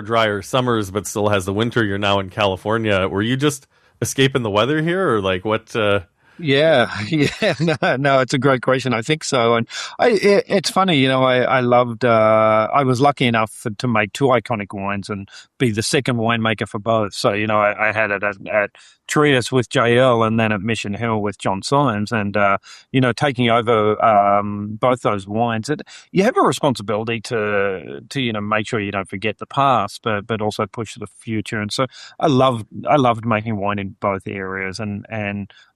drier summers, but still has the winter. You're now in California. Were you just escaping the weather here, or like what? Yeah, no, it's a great question. I think so, and it's funny, I loved. I was lucky enough to make two iconic wines and be the second winemaker for both. So I had it at Trius with JL, and then at Mission Hill with John Symes, and taking over both those wines. You have a responsibility to make sure you don't forget the past, but also push to the future. And so I loved making wine in both areas, and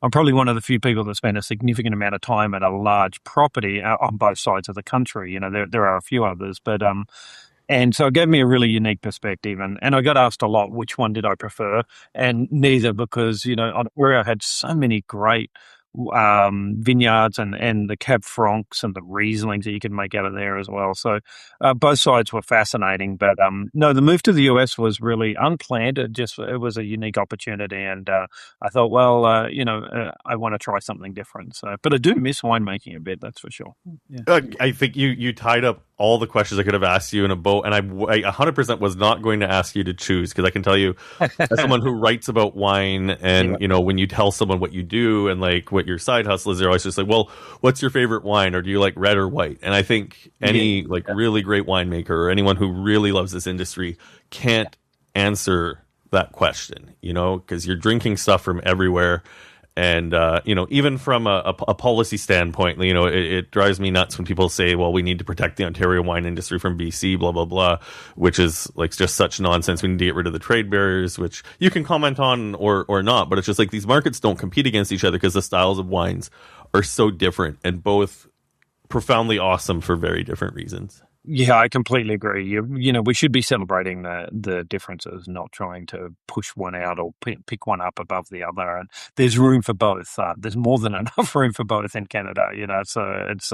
I'm probably one of the few people that spend a significant amount of time at a large property on both sides of the country. There are a few others, but and so it gave me a really unique perspective, and I got asked a lot which one did I prefer, and neither, because Ontario had so many great vineyards and the Cab Francs and the Rieslings that you could make out of there as well. So both sides were fascinating, but no, the move to the US was really unplanned. It was a unique opportunity, and I thought, well, I want to try something different. So, but I do miss winemaking a bit, that's for sure. Yeah. I think you tied up all the questions I could have asked you in a bow, and I 100% was not going to ask you to choose, because I can tell you, as someone who writes about wine, and when you tell someone what you do and like what your side hustle is, they're always just like, well, what's your favorite wine, or do you like red or white? And I think any really great winemaker, or anyone who really loves this industry, can't answer that question, because you're drinking stuff from everywhere. And, even from a policy standpoint, it drives me nuts when people say, well, we need to protect the Ontario wine industry from BC, blah, blah, blah, which is like just such nonsense. We need to get rid of the trade barriers, which you can comment on or not. But it's just like these markets don't compete against each other because the styles of wines are so different, and both profoundly awesome for very different reasons. Yeah, I completely agree. We should be celebrating the differences, not trying to push one out or pick one up above the other. And there's room for both. There's more than enough room for both in Canada. So it's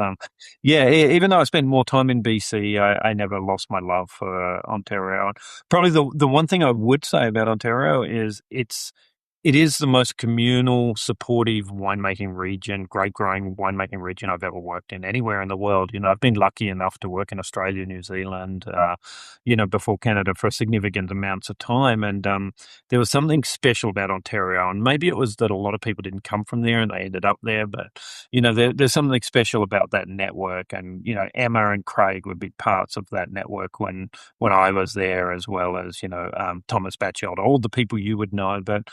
even though I spend more time in BC, I never lost my love for Ontario. Probably the one thing I would say about Ontario is it is the most communal, supportive winemaking region, grape-growing winemaking region I've ever worked in anywhere in the world. I've been lucky enough to work in Australia, New Zealand, before Canada for significant amounts of time. And there was something special about Ontario. And maybe it was that a lot of people didn't come from there and they ended up there. But, there's something special about that network. And, Emma and Craig were big parts of that network when I was there, as well as, Thomas Batchelder, all the people you would know. But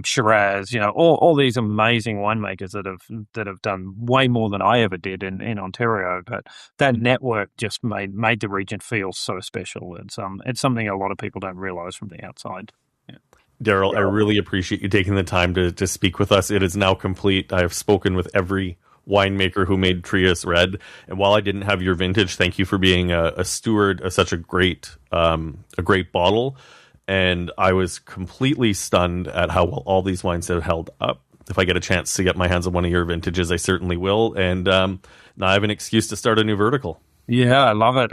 Shiraz, all these amazing winemakers that have done way more than I ever did in Ontario. But that network just made the region feel so special. It's something a lot of people don't realize from the outside. Yeah. Darrell, I really appreciate you taking the time to speak with us. It is now complete. I have spoken with every winemaker who made Trius Red, and while I didn't have your vintage, thank you for being a steward of such a great bottle. And I was completely stunned at how well all these wines have held up. If I get a chance to get my hands on one of your vintages, I certainly will. And now I have an excuse to start a new vertical. Yeah, I love it.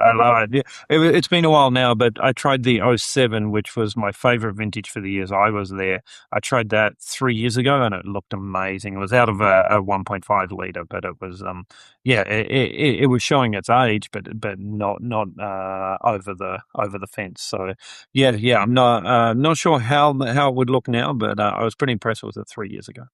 Yeah, it's been a while now, but I tried the ’07, which was my favorite vintage for the years I was there. I tried that 3 years ago, and it looked amazing. It was out of a 1.5 liter, but it was it was showing its age, but not over the fence. So yeah, I'm not sure how it would look now, but I was pretty impressed with it 3 years ago.